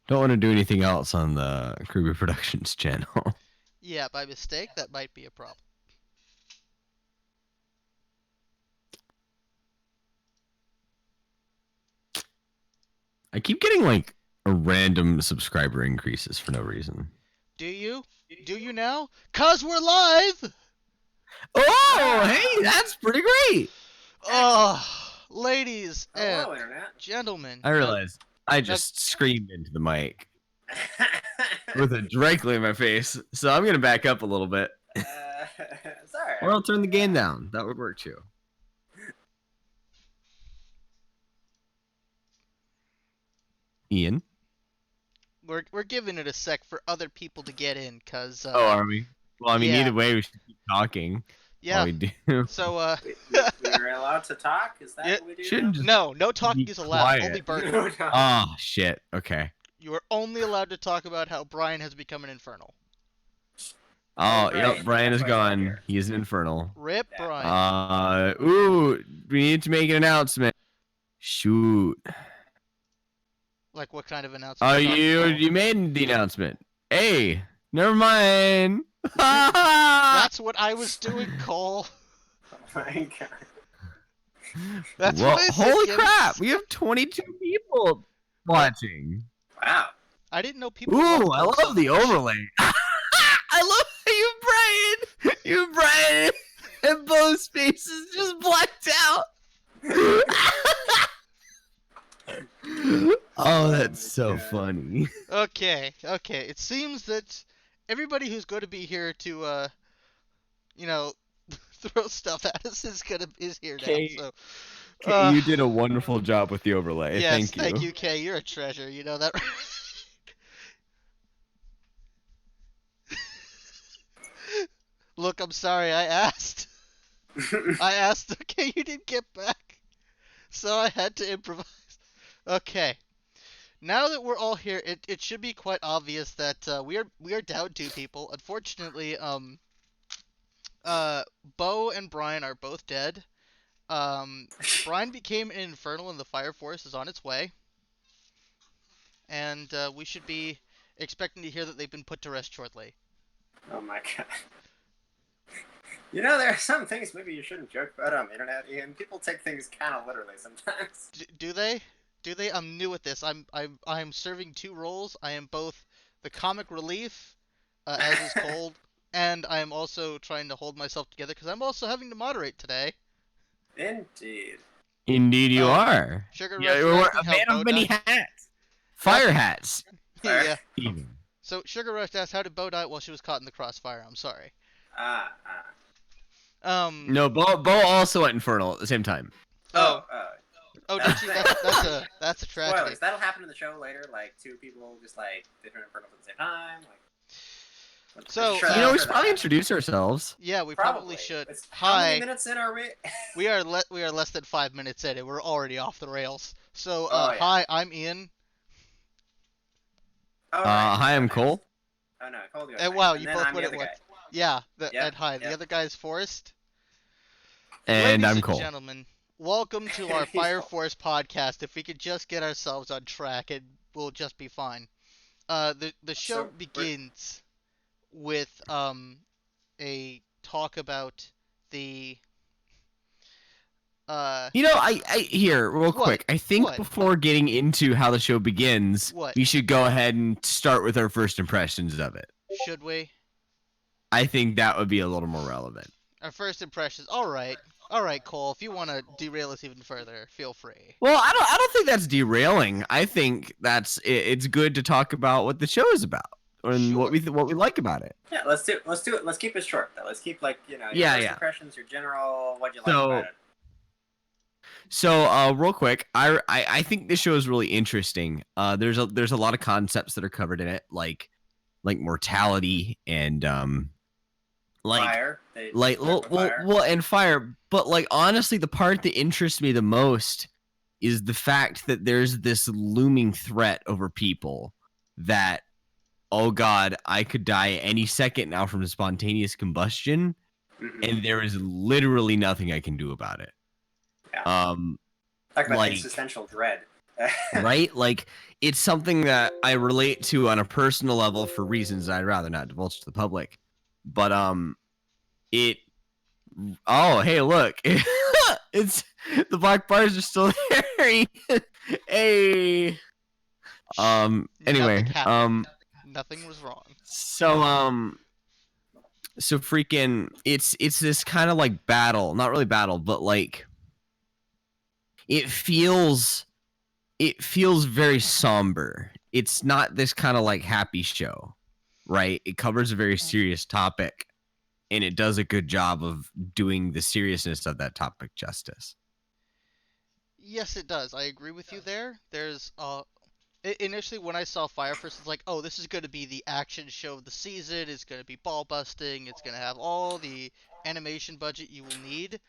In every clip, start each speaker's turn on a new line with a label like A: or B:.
A: don't want to do anything else on the KRWBY Productions channel.
B: Yeah, by mistake, that might be a problem.
A: I keep getting like a random subscriber increases for no reason.
B: Do you? Do you now? 'Cause we're live!
A: Oh, hey, that's pretty great.
B: Oh, ladies
C: Hello,
B: and
C: Internet.
B: gentlemen.
A: I realized I just screamed into the mic with it directly in my face, so I'm gonna back up a little bit.
C: Sorry.
A: Or I'll turn the gain down. That would work too. Ian?
B: We're giving it a sec for other people to get in, 'cause
A: Are we? Well, I mean,
B: yeah.
A: either way, we should keep talking.
B: Yeah.
A: While we do.
B: So
C: We're allowed to talk? Is that what we do?
A: Shouldn't just
B: no talking
A: be
B: is allowed.
A: quiet.
B: Only Burton.
C: No, no.
A: Oh shit. Okay.
B: You are only allowed to talk about how Brian has become an infernal.
A: Oh,
C: Right.
A: yep. Brian is
C: That's why I'm
A: gone.
C: here.
A: He is an infernal.
B: Rip
C: Yeah.
B: Brian.
A: Ooh, we need to make an announcement. Shoot.
B: Like what kind of announcement?
A: Oh, you made the announcement. Hey, never mind.
B: That's what I was doing, Cole.
C: Oh my god.
B: That's
A: well,
B: what I said.
A: holy
B: Kim.
A: crap! We have 22 people watching.
C: Wow.
B: I didn't know people.
A: Ooh,
B: loved
A: I
B: Cole
A: love
B: so
A: the
B: much.
A: overlay. I love you, Brian, and both spaces just blacked out. Oh, that's so funny.
B: Okay. It seems that everybody who's going to be here to, throw stuff at us is here now.
A: Okay.
B: So,
A: Kay, you did a wonderful job with the overlay.
B: yes,
A: Thank you.
B: Kay. You're a treasure. You know that. Look, I'm sorry. I asked. Okay, you didn't get back, so I had to improvise. Okay. Now that we're all here, it should be quite obvious that we are down 2 people. Unfortunately, Bo and Brian are both dead. Brian became an infernal, and the Fire Force is on its way. And we should be expecting to hear that they've been put to rest shortly.
C: Oh my god. You know, there are some things maybe you shouldn't joke about on the internet, Ian. People take things kind of literally sometimes.
B: Do they? Do they? I'm new at this. I'm serving 2 roles. I am both the comic relief, as is Cold, and I am also trying to hold myself together because I'm also having to moderate today.
C: Indeed.
A: Indeed, you are.
B: Sugar
A: Yeah,
B: Rush
A: you're
B: asking
A: a
B: how
A: man
B: Bo
A: of many
B: died.
A: hats. Fire hats.
B: Yeah.
A: Even.
B: So Sugar Rush asked, how did Bo die? Well, she was caught in the crossfire. I'm sorry.
A: No, Bo also went infernal at the same time.
B: Oh, did she? That's a tragedy.
C: Spoilers. That'll happen in the show later. Like 2 people just like different infernals at the same time. Like.
B: So,
C: Sure,
A: You know, we should probably introduce ourselves.
B: Yeah, we probably should.
C: How
B: Hi.
C: many minutes in are we?
B: We are less than 5 minutes in, and we're already off the rails. So,
C: Oh, yeah.
B: Hi, I'm Ian.
C: Oh, right.
A: Hi, I'm
C: Nice.
A: Cole.
C: Oh no, Cole.
B: And wow, you
C: then
B: both
C: I'm
B: went
C: the
B: at
C: other
B: once.
C: guy.
B: Yeah,
C: Yep,
B: and hi. The
C: yep.
B: other guy's Forrest.
A: And
B: Ladies
A: I'm
B: and
A: Cole.
B: gentlemen, welcome to our
C: He's
B: Fire
C: Cole.
B: Force podcast. If we could just get ourselves on track, we'll just be fine. The show
C: So,
B: begins with a talk about the
A: You know, I here real
B: What?
A: quick. I think
B: What?
A: before getting into how the show begins,
B: What?
A: we should go ahead and start with our first impressions of it.
B: should we?
A: I think that would be a little more relevant.
B: Our first impressions. All right, Cole. If you want to derail us even further, feel free.
A: Well, I don't think that's derailing. I think it's good to talk about what the show is about and what we like about it.
C: Yeah, let's do it. Let's keep it short though. Let's keep like your first impressions, your general, what you like about it.
A: So, real quick, I think this show is really interesting. There's a lot of concepts that are covered in it, like mortality and
C: Fire.
A: Well, and fire. But like honestly, the part that interests me the most is the fact that there's this looming threat over people that, oh God, I could die any second now from spontaneous combustion, and there is literally nothing I can do about it.
C: Yeah. Talk about existential dread.
A: right? Like, it's something that I relate to on a personal level for reasons I'd rather not divulge to the public. But it. Oh, hey, look, it's the black bars are still there. Hey.
B: Nothing
A: Anyway.
B: happened. Nothing was wrong.
A: So freaking, it's this kind of like battle, not really battle, but like it feels very somber. It's not this kind of like happy show, right? It covers a very serious topic, and it does a good job of doing the seriousness of that topic justice.
B: Yes, it does. I agree with you there. There's initially when I saw Fire Force, it's like, oh, this is going to be the action show of the season. It's going to be ball busting. It's going to have all the animation budget you will need,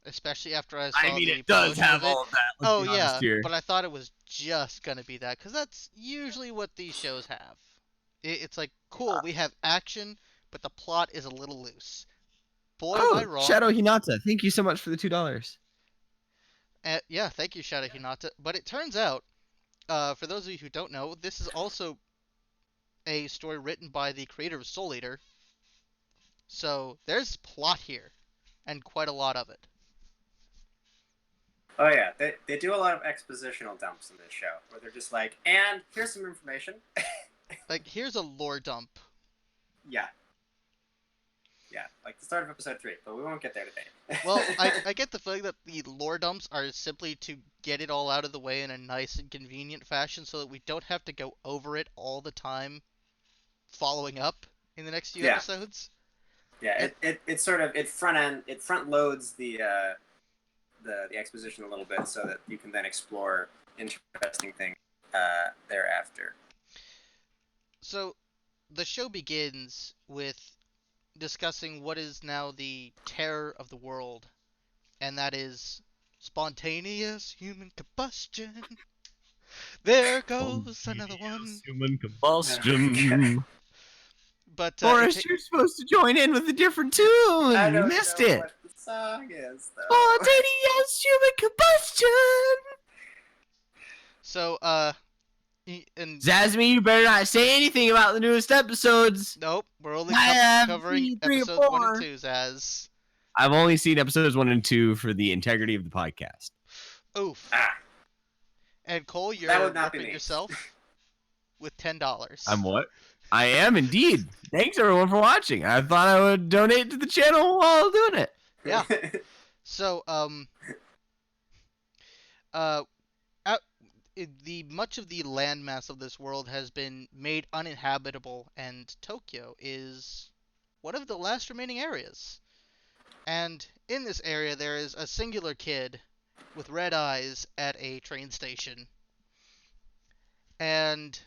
B: especially after I saw the
A: It does
B: promotion
A: have
B: of it.
A: all of that. Let's
B: Oh
A: be honest
B: yeah,
A: here.
B: but I thought it was just going to be that because that's usually what these shows have. It's like, cool, we have action, but the plot is a little loose. Boy, am I wrong.
A: Shadow Hinata, thank you so much for the $2.
B: Yeah, thank you, Shadow Hinata. But it turns out, for those of you who don't know, this is also a story written by the creator of Soul Eater. So there's plot here, and quite a lot of it.
C: Oh yeah, they do a lot of expositional dumps in this show, where they're just like, and here's some information.
B: Like, here's a lore dump.
C: Yeah. Yeah, like the start of episode 3, but we won't get there today.
B: Well, I get the feeling that the lore dumps are simply to get it all out of the way in a nice and convenient fashion so that we don't have to go over it all the time following up in the next few episodes.
C: Yeah, it sort of front loads the exposition a little bit so that you can then explore interesting things thereafter.
B: So the show begins with discussing what is now the terror of the world, and that is spontaneous human combustion. There goes another one.
A: Human combustion.
B: But
A: Forrest, you're supposed to join in with a different tune. You missed it.
C: What the song is, though.
A: Spontaneous human combustion.
B: So, and
A: Zasmine, you better not say anything about the newest episodes.
B: nope, we're only covering
A: 3 or
B: episodes 1 and
A: 4.
B: 2, Zaz.
A: I've only seen episodes 1 and 2 for the integrity of the podcast.
B: Oof. And Cole, you're
C: That would not be
B: repping
C: me.
B: yourself with $10.
A: I'm what? I am indeed. Thanks everyone for watching. I thought I would donate to the channel while doing it.
B: Yeah. So, much of the landmass of this world has been made uninhabitable, and Tokyo is one of the last remaining areas. And in this area, there is a singular kid with red eyes at a train station. And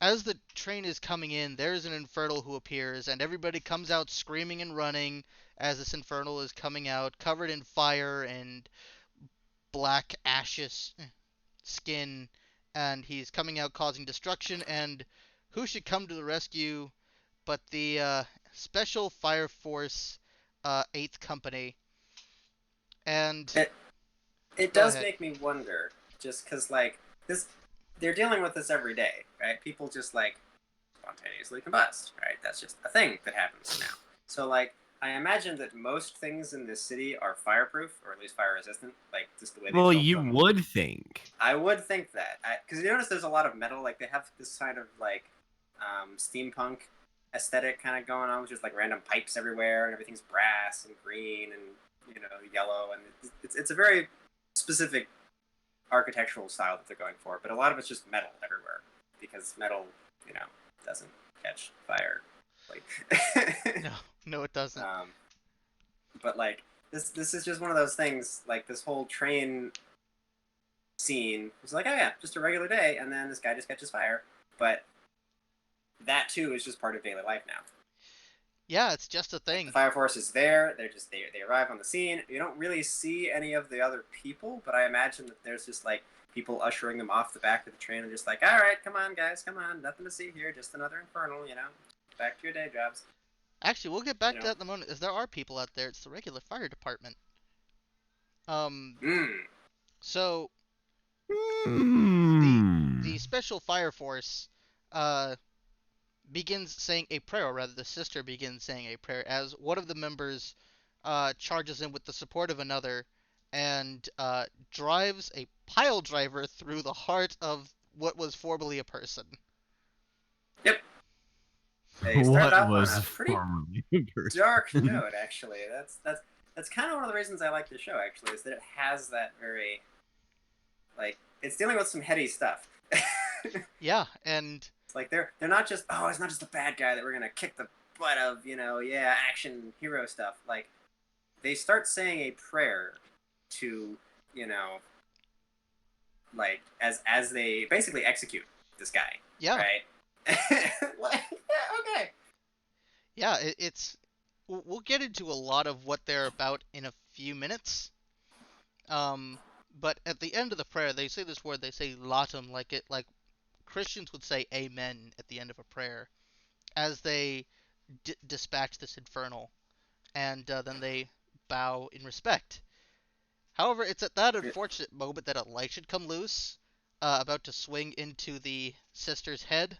B: as the train is coming in, there's an infernal who appears, and everybody comes out screaming and running as this infernal is coming out, covered in fire and black ashes skin, and he's coming out causing destruction, and who should come to the rescue but the Special Fire Force 8th Company. And
C: it does make me wonder, just because, like, this, they're dealing with this every day, right? People just, like, spontaneously combust, right? That's just a thing that happens now. So, like, I imagine that most things in this city are fireproof, or at least fire resistant, like just the way they built
A: you
C: them.
A: would think.
C: I would think that, because you notice there's a lot of metal. Like they have this kind of like steampunk aesthetic kind of going on, with just like random pipes everywhere, and everything's brass and green and yellow, and it's a very specific architectural style that they're going for. But a lot of it's just metal everywhere, because metal, doesn't catch fire. Like
B: No, it doesn't.
C: But like this is just one of those things. Like this whole train scene was like, oh yeah, just a regular day, and then this guy just catches fire. But that too is just part of daily life now.
B: Yeah, it's just a thing.
C: The fire force is there. They arrive on the scene. You don't really see any of the other people, but I imagine that there's just like people ushering them off the back of the train and just like, all right, come on guys, come on, nothing to see here, just another infernal, back to your day jobs.
B: Actually, we'll get back to that in a moment, as there are people out there. It's the regular fire department. So The special fire force begins saying a prayer, or rather the sister begins saying a prayer, as one of the members charges in with the support of another and drives a pile driver through the heart of what was formerly a person.
C: Yep. They started
A: What
C: off on
A: was
C: a pretty
A: formerly
C: dark note, actually. That's kind of one of the reasons I like the show, actually, is that it has that very, like, it's dealing with some heady stuff.
B: Yeah, and
C: it's like they're not just, oh, it's not just a bad guy that we're gonna kick the butt of, action hero stuff. Like, they start saying a prayer to, like, as they basically execute this guy.
B: yeah,
C: right? Like, yeah, okay.
B: yeah, it's we'll get into a lot of what they're about in a few minutes. But at the end of the prayer, they say this word. They say "latum," like Christians would say "amen" at the end of a prayer, as they dispatch this infernal, and then they bow in respect. However, it's at that unfortunate moment that a light should come loose, about to swing into the sister's head,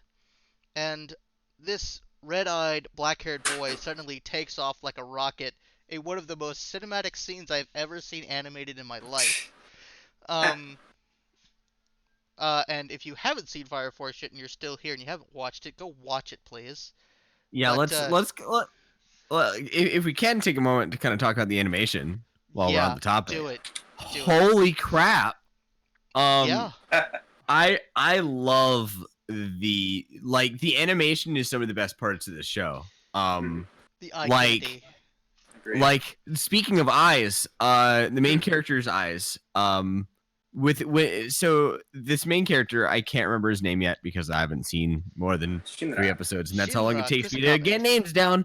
B: and this red-eyed, black-haired boy suddenly takes off like a rocket in one of the most cinematic scenes I've ever seen animated in my life. And if you haven't seen Fire Force yet and you're still here and you haven't watched it, go watch it, please.
A: Yeah,
B: But
A: if we can take a moment to kind of talk about the animation while we're on
B: yeah,
A: the topic.
B: do it.
A: Holy crap!
B: Yeah.
A: I love the animation is some of the best parts of the show.
B: The eye candy.
A: Like speaking of eyes, the main character's eyes. So this main character, I can't remember his name yet because I haven't seen more than 3 episodes, and that's how long it takes me to get names down.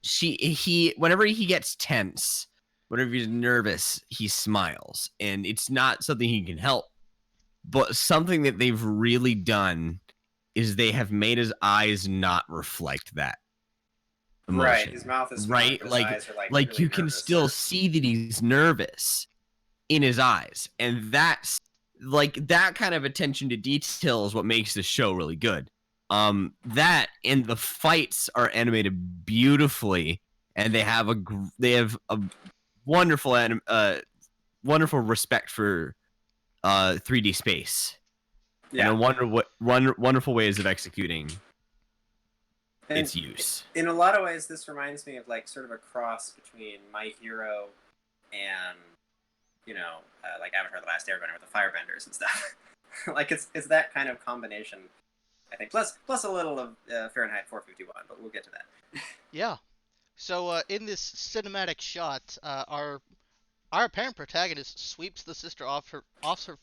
A: He whenever he gets tense, whenever he's nervous, he smiles, and it's not something he can help. But something that they've really done is they have made his eyes not reflect that emotion.
C: Right, his mouth is
A: right,
C: his
A: like
C: eyes are
A: like
C: really
A: you can
C: nervous,
A: still see that he's nervous in his eyes, and that's like that kind of attention to detail is what makes the show really good. That and the fights are animated beautifully, and they have a wonderful wonderful respect for 3D space.
C: Yeah.
A: And wonderful ways of executing its use.
C: In a lot of ways, this reminds me of like sort of a cross between My Hero and like Avatar: The Last Airbender with the firebenders and stuff. Like it's that kind of combination, I think. Plus a little of Fahrenheit 451, but we'll get to that.
B: Yeah. So in this cinematic shot, our apparent protagonist sweeps the sister off her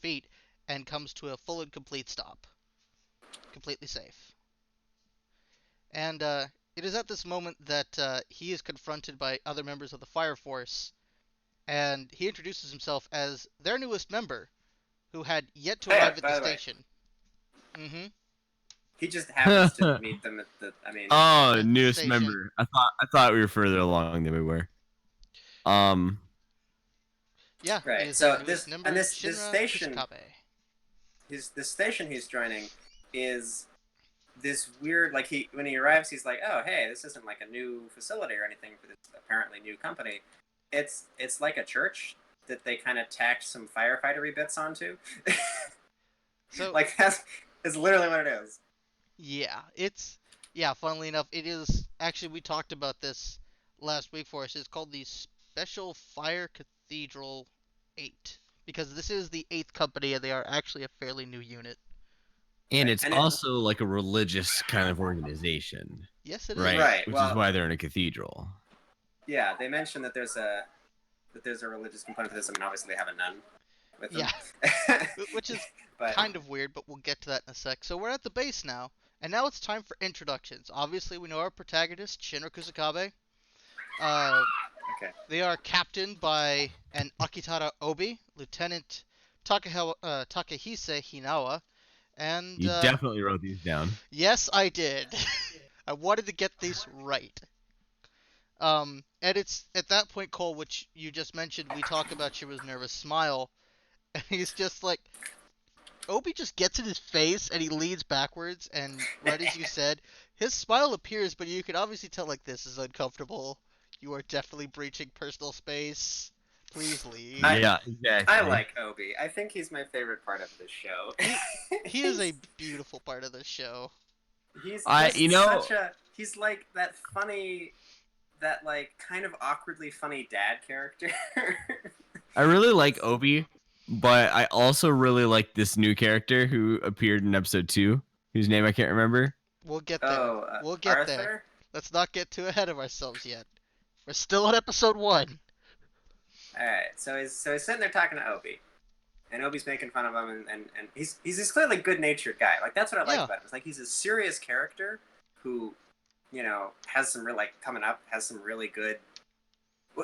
B: feet and comes to a full and complete stop, completely safe. And it is at this moment that he is confronted by other members of the Fire Force, and he introduces himself as their newest member, who had yet to arrive at the station. Mm-hmm.
C: He just happens to meet them at the.
A: Newest member. I thought we were further along than we were.
B: Yeah.
C: Right. So this station. The station he's joining is this weird, like when he arrives, he's like, oh, hey, this isn't like a new facility or anything for this apparently new company. It's like a church that they kind of tacked some firefighter-y bits onto. So like that's literally what it is.
B: Yeah, funnily enough, it is actually, we talked about this last week for us. It's called the Special Fire Cathedral 8 because this is the 8th company and they are actually a fairly new unit.
A: And it's also like a religious kind of organization.
B: Yes, it is.
C: Right.
A: Which is why they're in a cathedral.
C: Yeah, they mentioned that there's a religious component to this. I mean, obviously they have a nun with them.
B: Yeah. Which is kind of weird, but we'll get to that in a sec. So we're at the base now, and now it's time for introductions. Obviously, we know our protagonist, Shinra Kusakabe.
C: Okay.
B: They are captained by an Akitara Obi, Lieutenant Takehise Hinawa, and...
A: You definitely wrote these down.
B: Yes, I did. I wanted to get these right. And it's at that point, Cole, which you just mentioned, we talk about Shira's nervous smile, and he's just like, Obi just gets in his face and he leans backwards, and right as you said, his smile appears, but you can obviously tell like this is uncomfortable. You are definitely breaching personal space. Please leave.
A: Yeah,
C: I
A: exactly.
C: like Obi. I think he's my favorite part of this show.
B: He is a beautiful part of the show.
C: He's
A: I,
C: just
A: you know,
C: such a. He's like that funny, that like kind of awkwardly funny dad character.
A: I really like Obi, but I also really like this new character who appeared in episode 2, whose name I can't remember.
B: We'll get there.
C: Oh,
B: We'll get there.
C: Arthur.
B: Let's not get too ahead of ourselves yet. We're still on episode 1.
C: All right, so he's sitting there talking to Obi, and Obi's making fun of him, and he's this clearly good natured guy. Like that's what I like
B: Yeah.
C: about him. It's like he's a serious character who, has some real like coming up, has some really good.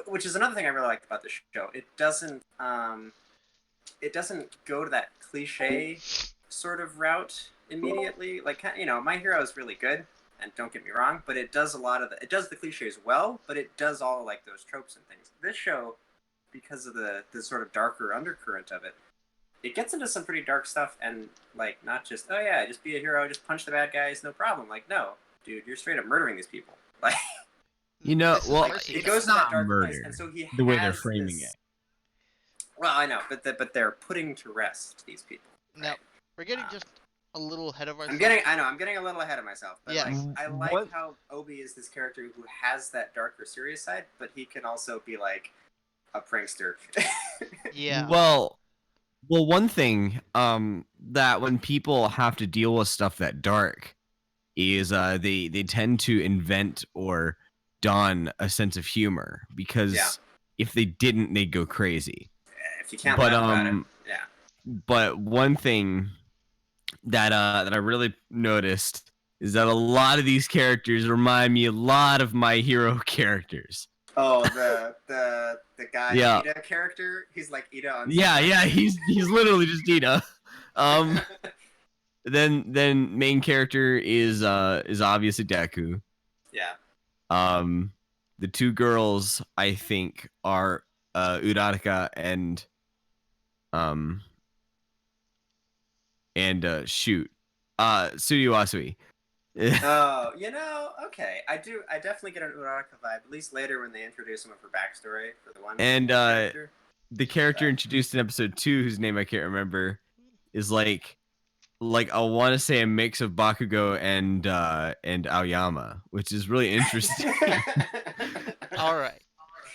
C: Which is another thing I really like about the show. It doesn't go to that cliche sort of route immediately. Like My Hero is really good, and don't get me wrong, but it does it does the cliches well, but it does all like those tropes and things. This show, because of the sort of darker undercurrent of it, it gets into some pretty dark stuff, and like not just just be a hero, just punch the bad guys, no problem. Like no, dude, you're straight up murdering these people. Like
B: This is
A: well,
B: Mercy
C: it
B: Time.
C: goes to that
A: not
C: dark
A: murder,
C: place, and so he
A: the way they're
C: has
A: framing
C: this.
A: it.
C: Well, I know, but they're putting to rest these people.
B: Now,
C: Right?
B: we're getting just a little ahead of ourselves.
C: I'm getting a little ahead of myself. But
B: Yes.
C: I like
A: What-
C: how Obi is this character who has that darker, serious side, but he can also be like a prankster.
B: Yeah.
A: Well, one thing that when people have to deal with stuff that dark is they tend to invent or don a sense of humor, because
C: Yeah.
A: if they didn't, they'd go crazy.
C: If you can't
A: But,
C: laugh about it, yeah.
A: But one thing that I really noticed is that a lot of these characters remind me a lot of My Hero characters.
C: Oh, the guy
A: Yeah.
C: Ida character, he's like Ida on.
A: Yeah, he's literally just Dina. Then main character is obviously Deku.
C: Yeah.
A: The two girls I think are Uraraka and Tsuryu Asui.
C: Oh, okay. I definitely get an Uraraka vibe, at least later when they introduce him of her backstory for the one.
A: And
C: character.
A: the character introduced in episode 2, whose name I can't remember, is like I want to say a mix of Bakugo and Aoyama, which is really interesting.
B: All right.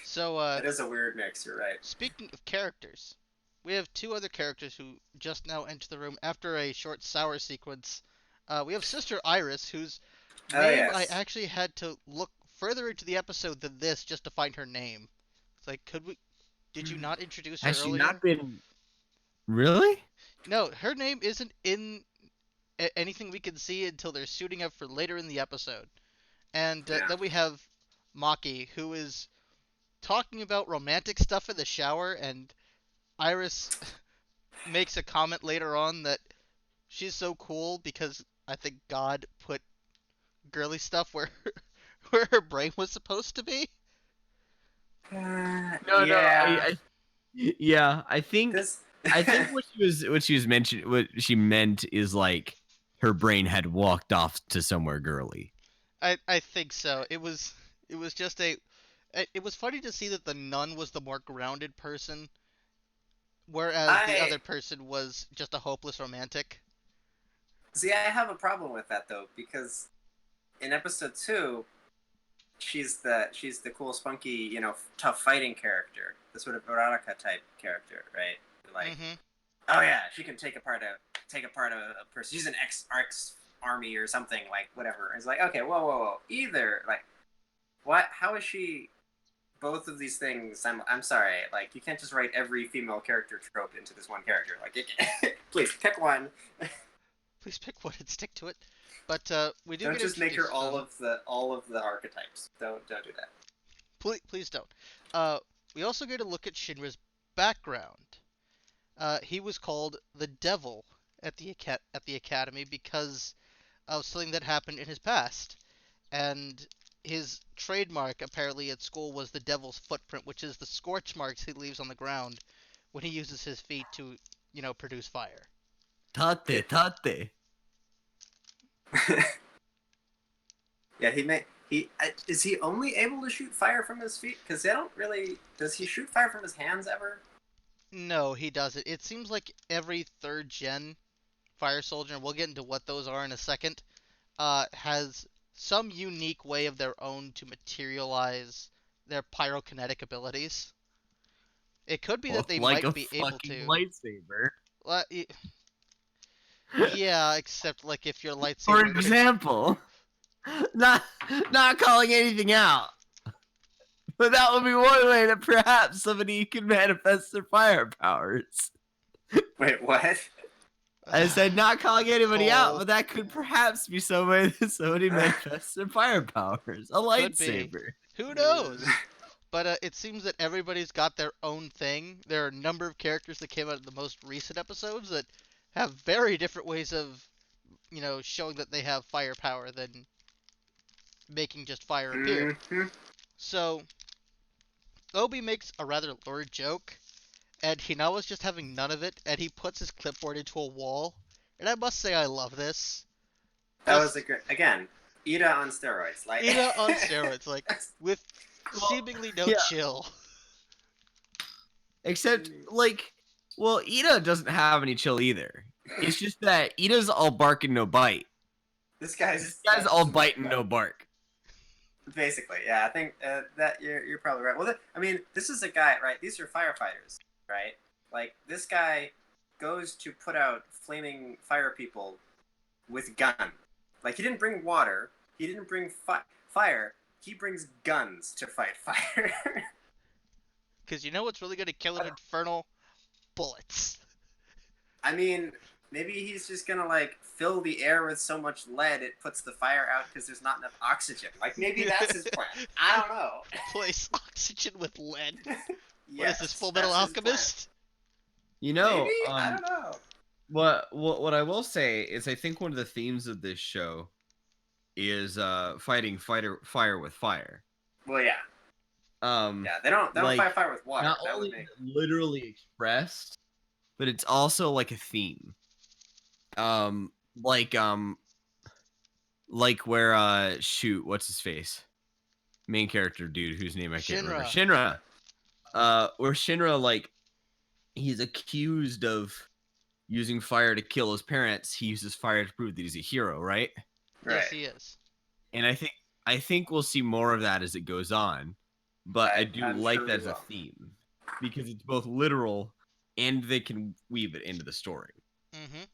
B: So,
C: It is a weird mix. You're right.
B: speaking of characters, we have two other characters who just now enter the room after a short sour sequence. We have Sister Iris, whose
C: Oh,
B: name
C: yes.
B: I actually had to look further into the episode than this just to find her name. It's like, did you not introduce her
A: Has she
B: earlier?
A: not been? Really?
B: No, her name isn't in anything we can see until they're suiting up for later in the episode. And
C: Yeah.
B: then we have Maki, who is talking about romantic stuff in the shower, and Iris makes a comment later on that she's so cool because I think God put girly stuff where where her brain was supposed to be.
A: No,
C: yeah.
A: yeah. I think
C: This.
A: what she meant is like her brain had walked off to somewhere girly.
B: I think so. It was just it was funny to see that the nun was the more grounded person, whereas the other person was just a hopeless romantic.
C: See, I have a problem with that though, because in episode 2, she's the cool, spunky, tough fighting character, the sort of Uraraka type character, right? Like,
B: Hmm.
C: oh yeah, she can take apart a person. She's an ex army or something, like whatever. It's like, okay, whoa. Either like, what? How is she both of these things? I'm sorry, like you can't just write every female character trope into this one character. Like, please pick one.
B: Please pick one and stick to it. But we do
C: Don't
B: get
C: just make her
B: introduced,
C: all of the archetypes. Don't do that.
B: Please don't. We also get a look at Shinra's background. He was called the Devil at the academy because of something that happened in his past, and his trademark apparently at school was the Devil's footprint, which is the scorch marks he leaves on the ground when he uses his feet to, produce fire.
A: Tate.
C: Yeah, is he only able to shoot fire from his feet? Because they don't really. Does he shoot fire from his hands ever?
B: No, he doesn't. It seems like every third gen fire soldier, and we'll get into what those are in a second, has some unique way of their own to materialize their pyrokinetic abilities. It could be that they
A: Like
B: might
A: a
B: be able
A: fucking
B: to.
A: lightsaber.
B: Yeah, except like if your lightsaber.
A: For example, not calling anything out, but that would be one way that perhaps somebody could manifest their fire powers.
C: Wait, what?
A: I said not calling anybody out,
B: Cole.
A: but that could perhaps be some way that somebody manifests their fire powers. A
B: Could be.
A: lightsaber.
B: Who knows? But it seems that everybody's got their own thing. There are a number of characters that came out of the most recent episodes that have very different ways of, showing that they have firepower than making just fire appear.
C: Mm-hmm.
B: So, Obi makes a rather lurid joke, and Hinawa's just having none of it, and he puts his clipboard into a wall. And I must say I love this.
C: That was a great. Again, Ida on steroids. Like
B: Ida on steroids, like, with seemingly no chill.
A: Except, Ida doesn't have any chill either. It's just that Ida's all bark and no bite.
C: This guy's
A: all bite and no bark.
C: Basically, yeah. I think that you're probably right. Well, this is a guy, right? These are firefighters, right? Like, this guy goes to put out flaming fire people with gun. Like, he didn't bring water. He didn't bring fire. He brings guns to fight fire.
B: Because you know what's really going to kill an infernal? Bullets.
C: I mean, maybe he's just gonna fill the air with so much lead it puts the fire out because there's not enough oxygen. Like, maybe that's his plan. I don't know.
B: Replace oxygen with lead.
C: Yes,
B: what is this, Full Metal Alchemist?
C: Maybe? I don't know.
A: What I will say is, I think one of the themes of this show is fighting fire with fire.
C: Well, yeah. Yeah, they don't fight fire with water.
A: Not only literally expressed, but it's also like a theme. Like where what's his face? Main character dude whose name I can't remember. Shinra. Where Shinra, he's accused of using fire to kill his parents. He uses fire to prove that he's a hero, right?
B: Yes, he is.
A: And I think we'll see more of that as it goes on. But I do like that as a theme, because it's both literal and they can weave it into the story.
B: Mm-hmm.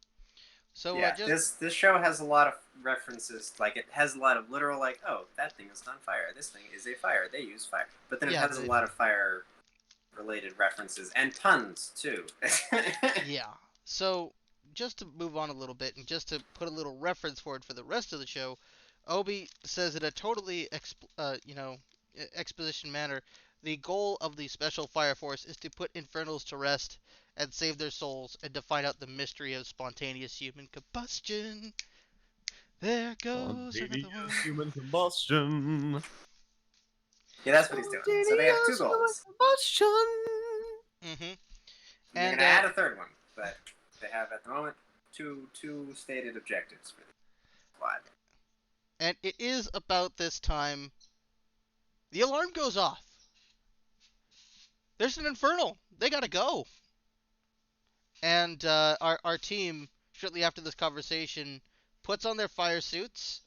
B: So
C: yeah, this show has a lot of references. Like, it has a lot of literal, oh, that thing is on fire. This thing is a fire. They use fire. But then it has a lot of fire-related references and puns too.
B: Yeah. So just to move on a little bit and just to put a little reference for it for the rest of the show, Obi says in a totally exposition manner, the goal of the Special Fire Force is to put Infernals to rest and save their souls, and to find out the mystery of spontaneous human combustion. There goes another one.
A: Human combustion.
C: Yeah, that's what he's doing. So they have two goals.
A: Combustion.
B: Mm-hmm.
C: They're gonna add a third one, but they have at the moment two stated objectives for the squad.
B: And it is about this time the alarm goes off. There's an Infernal. They gotta go. And our team, shortly after this conversation, puts on their fire suits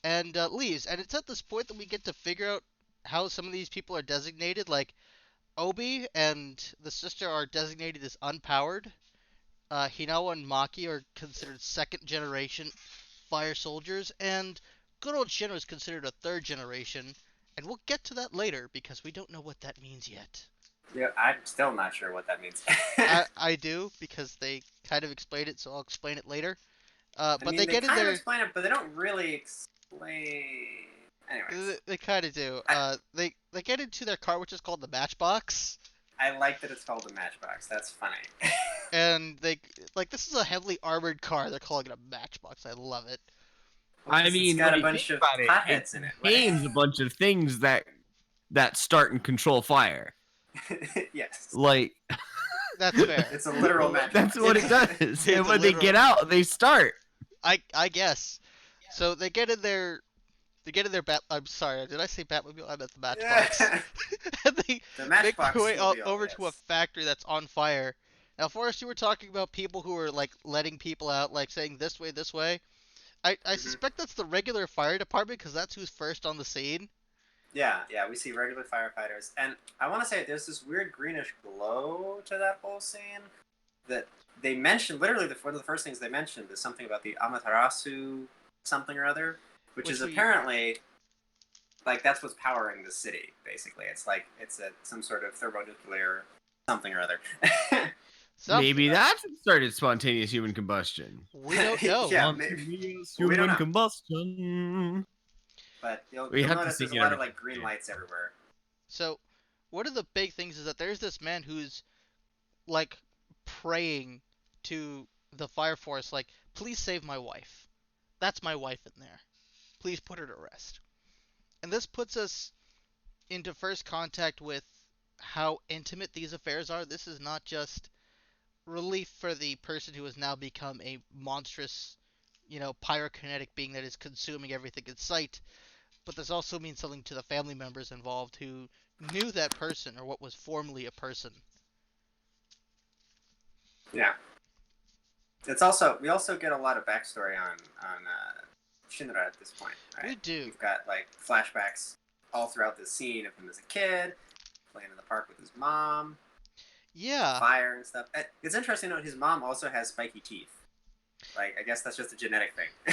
B: and leaves. And it's at this point that we get to figure out how some of these people are designated. Like, Obi and the sister are designated as unpowered. Hinawa and Maki are considered second generation fire soldiers. And good old Shinra is considered a third generation. And we'll get to that later because we don't know what that means yet.
C: Yeah, I'm still not sure what that means.
B: I do, because they kind of explain it, so I'll explain it later. But they
C: get
B: in there.
C: They explain it, but they don't really explain. Anyways,
B: they kind of do. They get into their car, which is called the Matchbox.
C: I like that it's called the Matchbox. That's funny.
B: And this is a heavily armored car. They're calling it a Matchbox. I love it.
A: I mean,
C: it's got a bunch of potheads in it.
A: It contains a bunch of things that start and control fire.
C: Yes.
B: That's fair.
C: It's a literal matchbox.
A: That's what it does.
B: It's
A: And
B: a
A: when they
B: literal-
A: get out, they start.
B: I guess. So they get in their bat. I'm sorry, did I say Batmobile? I meant the Matchbox.
C: Yeah.
B: And they
C: The
B: make
C: Matchbox
B: their way
C: mobile,
B: over to a
C: yes.
B: factory that's on fire. Now, Forrest, you were talking about people who are like letting people out, like saying this way, this way. I
C: Mhm.
B: suspect that's the regular fire department because that's who's first on the scene.
C: Yeah, we see regular firefighters, and I want to say there's this weird greenish glow to that whole scene that they mentioned. Literally, one of the first things they mentioned is something about the Amaterasu something or other, which is apparently like that's what's powering the city. Basically, it's like it's some sort of thermonuclear something or other.
A: Maybe that's what started spontaneous human combustion.
B: We don't know.
C: Yeah, maybe.
A: Spontaneous
C: Well, we don't
A: human
C: know.
A: combustion.
C: But
A: We
C: you'll
A: have to
C: notice there's a
A: see it
C: lot
A: on
C: of
A: a
C: like green
A: computer.
C: lights everywhere.
B: So, one of the big things is that there's this man who's like praying to the fire force, like, please save my wife. That's my wife in there. Please put her to rest. And this puts us into first contact with how intimate these affairs are. This is not just relief for the person who has now become a monstrous, pyrokinetic being that is consuming everything in sight, but this also means something to the family members involved who knew that person or what was formerly a person.
C: Yeah. It's also we also get a lot of backstory on Shinra at this point. Right?
B: We do.
C: We've got like flashbacks all throughout the scene of him as a kid, playing in the park with his mom,
B: Yeah.
C: fire and stuff. It's interesting to note his mom also has spiky teeth. Like I guess that's just a genetic thing.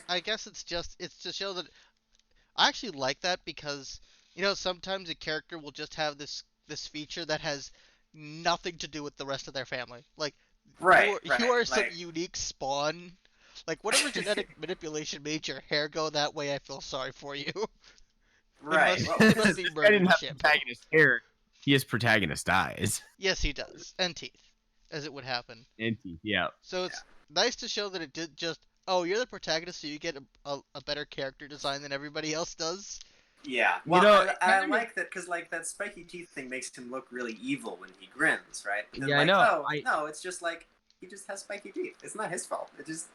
B: I guess it's to show that I actually like that because sometimes a character will just have this feature that has nothing to do with the rest of their family. Like
C: right.
B: you are some
C: Like,
B: unique spawn. Like whatever genetic manipulation made your hair go that way, I feel sorry for you.
C: right.
B: Unless,
C: Well,
B: unless he
A: I
B: murdered
A: didn't have
B: shampoo.
A: protagonist hair. He has protagonist eyes.
B: Yes, he does, and teeth, as it would happen.
A: And teeth, yeah.
B: So it's nice to show that it did just. Oh, you're the protagonist, so you get a better character design than everybody else does.
C: yeah. Well, I like that because like that spiky teeth thing makes him look really evil when he grins, right? But then,
A: Yeah,
C: like,
A: I know.
C: Oh no, it's just like he just has spiky teeth. It's not his fault. His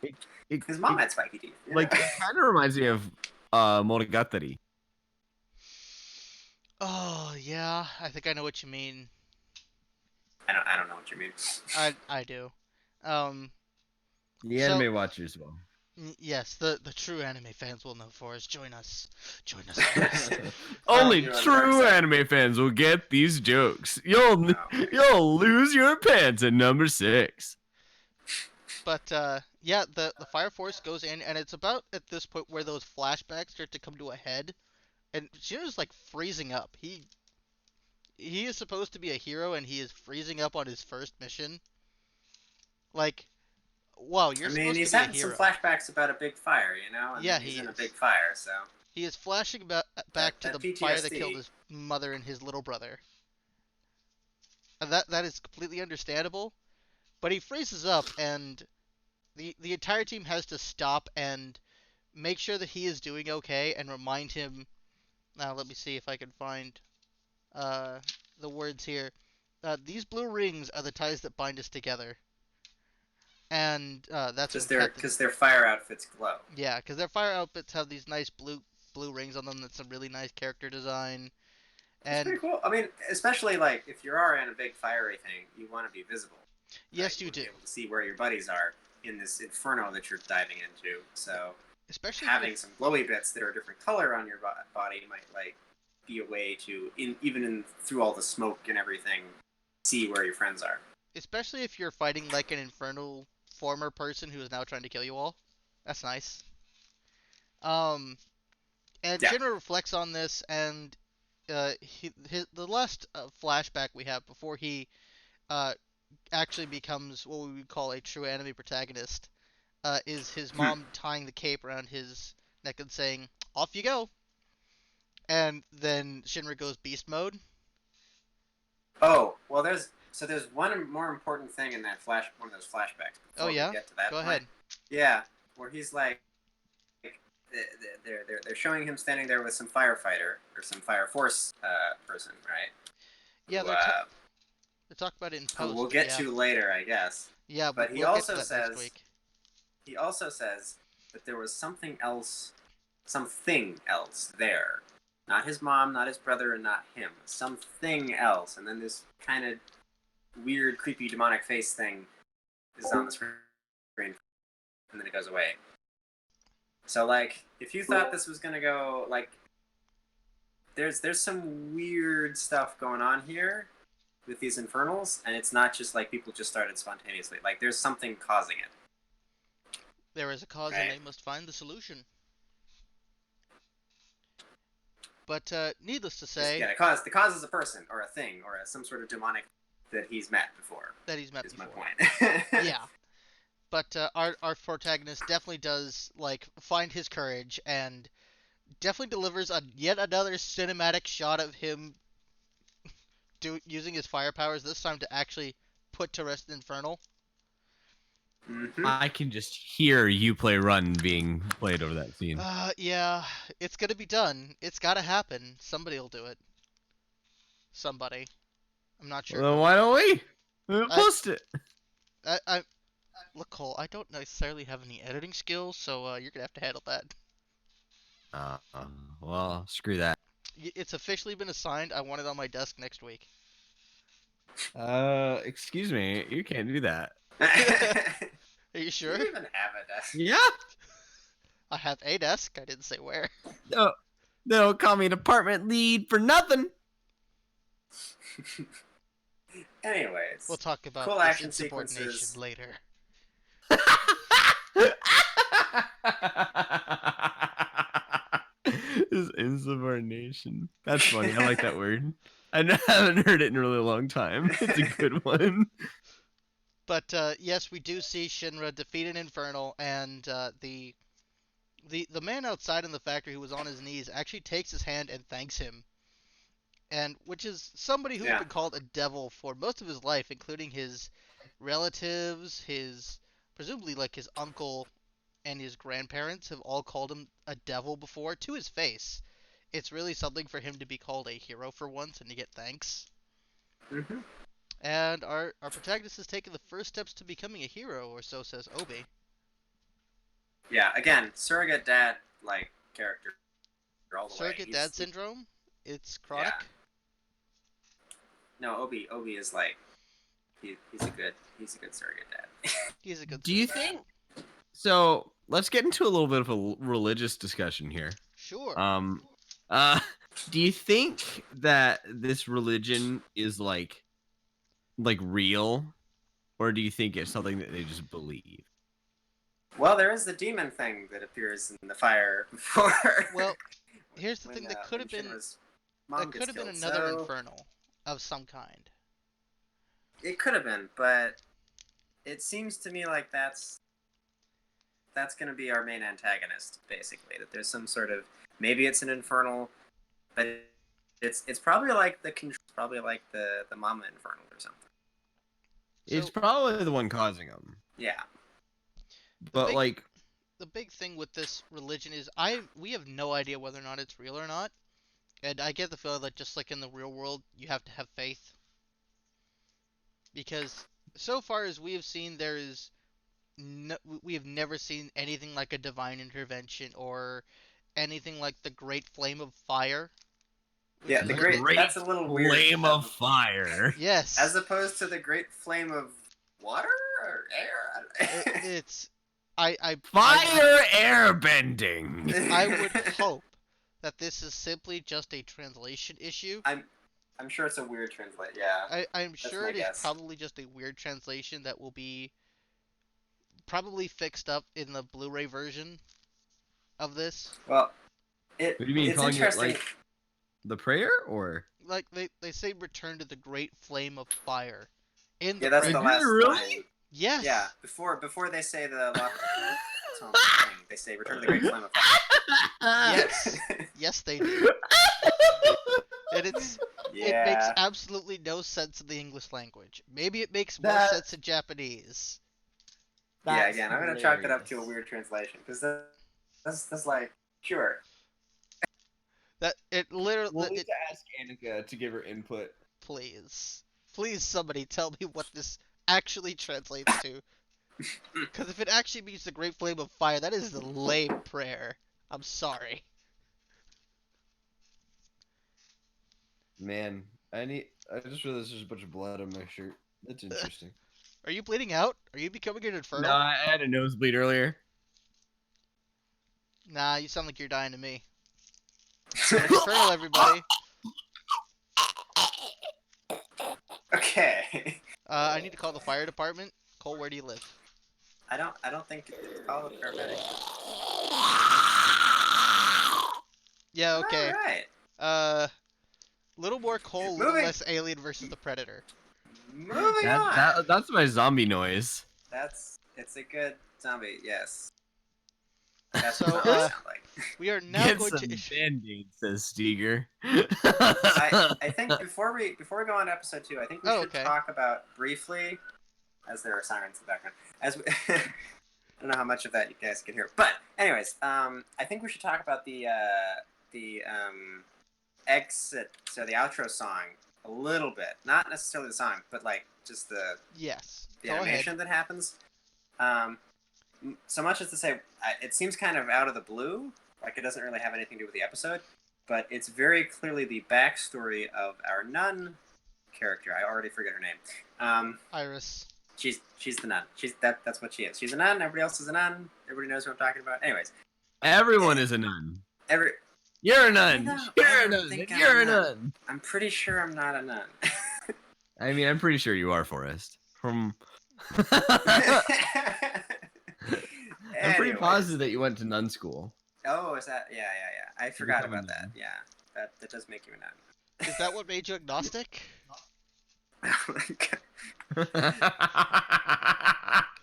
C: mom
A: it-
C: had spiky teeth.
A: Like it kind of reminds me of Monogatari.
B: Oh yeah, I think I know what you mean.
C: I don't know what you mean.
B: I do. Um,
A: The
B: So-
A: anime watchers will.
B: yes, the true anime fans will know. Forrest, join us. Join us. Forrest.
A: Only
C: you're on the
A: true
C: dark side.
A: anime fans will get these jokes. You'll lose your pants at number 6.
B: But yeah, the Fire Force goes in, and it's about at this point where those flashbacks start to come to a head, and Shino's like freezing up. He is supposed to be a hero, and he is freezing up on his first mission. Like, wow, you're
C: I mean,
B: supposed
C: he's
B: to be a
C: having some
B: hero.
C: flashbacks about a big fire, and
B: Yeah,
C: he's
B: he
C: in a
B: is.
C: big fire, so
B: He is flashing back to
C: that
B: the fire that
C: PTSD.
B: killed his mother and his little brother. And that is completely understandable. But he freezes up, and the entire team has to stop and make sure that he is doing okay and remind him. Now, let me see if I can find the words here. These blue rings are the ties that bind us together. And that's
C: because their fire outfits glow.
B: Yeah, because their fire outfits have these nice blue rings on them. That's some really nice character design.
C: It's
B: And
C: pretty cool. I mean, especially like if you are in a big fiery thing, you want to be visible.
B: yes,
C: right?
B: you
C: want to
B: do.
C: be able to see where your buddies are in this inferno that you're diving into. So
B: Especially
C: having some glowy bits that are a different color on your body might like be a way to even through all the smoke and everything see where your friends are.
B: especially if you're fighting like an infernal former person who is now trying to kill you all. That's nice. And
C: Yeah.
B: Shinra reflects on this, and the last flashback we have before he uh, actually becomes what we would call a true anime protagonist is his mom tying the cape around his neck and saying, "Off you go." And then Shinra goes beast mode.
C: Oh, well, there's one more important thing in that one of those flashbacks before
B: Oh yeah,
C: we get to that
B: go
C: point.
B: ahead.
C: Yeah, where he's like, they're showing him standing there with some firefighter or some fire force person, right?
B: Yeah,
C: Who,
B: they're We'll talk about it in
C: who
B: post.
C: we'll
B: but
C: get
B: yeah.
C: to later, I guess.
B: Yeah,
C: But he
B: we'll get to
C: also
B: that next
C: says
B: week.
C: that there was something else there. Not his mom, not his brother, and not him. Something else. And then this kind of weird, creepy, demonic face thing is on the screen, and then it goes away. So, like, if you thought this was gonna go, like, there's some weird stuff going on here with these infernals, and it's not just like people just started spontaneously. Like, there's something causing it.
B: There is a cause,
C: Right.
B: and they must find the solution. But needless to say,
C: Yeah, the cause is a person or a thing or some sort of demonic that he's met before.
B: that he's met
C: Is
B: before.
C: my point.
B: Yeah. But our protagonist definitely does like find his courage and definitely delivers yet another cinematic shot of him using his fire powers, this time to actually put to rest the Infernal.
C: Mm-hmm.
A: I can just hear You Play Run being played over that scene.
B: Yeah, it's gonna be done. It's gotta happen. Somebody will do it. Somebody. I'm not sure.
A: Well,
B: Who.
A: why don't we? We'll post it.
B: Look, Cole, I don't necessarily have any editing skills, so you're gonna have to handle that.
A: Well, screw that.
B: It's officially been assigned. I want it on my desk next week.
A: Excuse me, you can't do that.
B: Are you sure?
C: Do you even have a desk?
A: Yeah.
B: I have a desk. I didn't say where.
A: No, they don't call me department lead for nothing.
C: Anyways,
B: We'll talk about
C: cool
B: this
C: action
B: insubordination
C: sequences.
B: later.
A: Is insubordination. That's funny. I like that word. I haven't heard it in a really long time. It's a good one.
B: But yes, we do see Shinra defeat an Infernal, and the man outside in the factory who was on his knees actually takes his hand and thanks him. And which is somebody who's been called a devil for most of his life, including his relatives, his presumably like his uncle and his grandparents have all called him a devil before to his face. It's really something for him to be called a hero for once and to get thanks.
C: Mm-hmm.
B: And our protagonist has taken the first steps to becoming a hero, or so says Obi.
C: Yeah, again, surrogate dad like character all the
B: Surrogate
C: way.
B: dad syndrome? It's chronic?
C: Yeah. No, Obi is like he's a good surrogate dad.
B: He's a good
A: Do you think so? Let's get into a little bit of a religious discussion here.
B: Sure.
A: Do you think that this religion is like real, or do you think it's something that they just believe?
C: Well, there is the demon thing that appears in the fire before.
B: Well, here's the thing: that could have been another Infernal of some kind.
C: It could have been, but it seems to me like that's going to be our main antagonist, basically. That there's some sort of, maybe it's an Infernal, but it's probably like the Mama Infernal or something.
A: It's probably the one causing them.
C: Yeah.
A: But
B: the big thing with this religion is we have no idea whether or not it's real or not. And I get the feeling that just like in the real world, you have to have faith. Because so far as we have seen, we have never seen anything like a divine intervention or anything like the Great Flame of Fire.
C: Yeah, that's a little weird.
A: Flame of fire.
B: Yes.
C: As opposed to the Great Flame of water or air.
B: It's
A: fire air bending.
B: I would hope that this is simply just a translation issue.
C: I'm sure it's a weird translation. Yeah.
B: I'm sure it is probably just a weird translation that will be probably fixed up in the Blu-ray version of this.
C: Well,
A: what do you mean,
C: it's
A: calling
C: interesting.
A: It like the prayer, or
B: like they say return to the Great Flame of Fire in the
C: yeah, that's
B: prayer.
C: the last line.
B: Yes.
C: Yeah, before they say the thing, they say return to the Great Flame of Fire.
B: Yes. Yes, they do. And it makes absolutely no sense in the English language. Maybe it makes more sense in Japanese.
C: Yeah, again, I'm gonna chalk it up to a weird translation because that's like sure.
B: That it literally.
A: We'll need to ask Annika to give her input.
B: Please. Please, somebody tell me what this actually translates to. Because if it actually means the Great Flame of Fire, that is a lame prayer. I'm sorry.
A: Man, I just realized there's a bunch of blood on my shirt. That's interesting.
B: Are you bleeding out? Are you becoming an
A: No,
B: infernal?
A: I had a nosebleed earlier.
B: Nah, you sound like you're dying to me. Infernal, everybody.
C: Okay.
B: I need to call the fire department. Cole, where do you live?
C: I don't think it's called a paramedic.
B: Yeah, okay.
C: All right.
B: Little more Cole, little
C: Moving.
B: less Alien versus the Predator.
C: Moving on.
A: That's my zombie noise.
C: It's a good zombie. Yes. That's
B: So,
C: what zombies sound like.
B: we are now
A: Get
B: going
A: some
B: to...
A: band-aids, says Steger.
C: I think before we go on to episode 2, I think we should talk about briefly, as there are sirens in the background. As we, I don't know how much of that you guys can hear, but anyways, I think we should talk about the exit, so the outro song a little bit, not necessarily the song, but like just the animation that happens. So much as to say, it seems kind of out of the blue, like it doesn't really have anything to do with the episode, but it's very clearly the backstory of our nun character. I already forget her name.
B: Iris.
C: She's the nun. That's what she is. She's a nun. Everybody else is a nun. Everybody knows who I'm talking about. Anyways,
A: everyone is a nun.
C: You're
A: a nun. You're a nun. You're a nun.
C: I'm pretty sure I'm not a nun.
A: I mean, I'm pretty sure you are, Forrest. I'm pretty positive that you went to nun school.
C: Oh, is that? Yeah. I forgot about that. Yeah, that does make you a nun.
B: Is that what made you agnostic?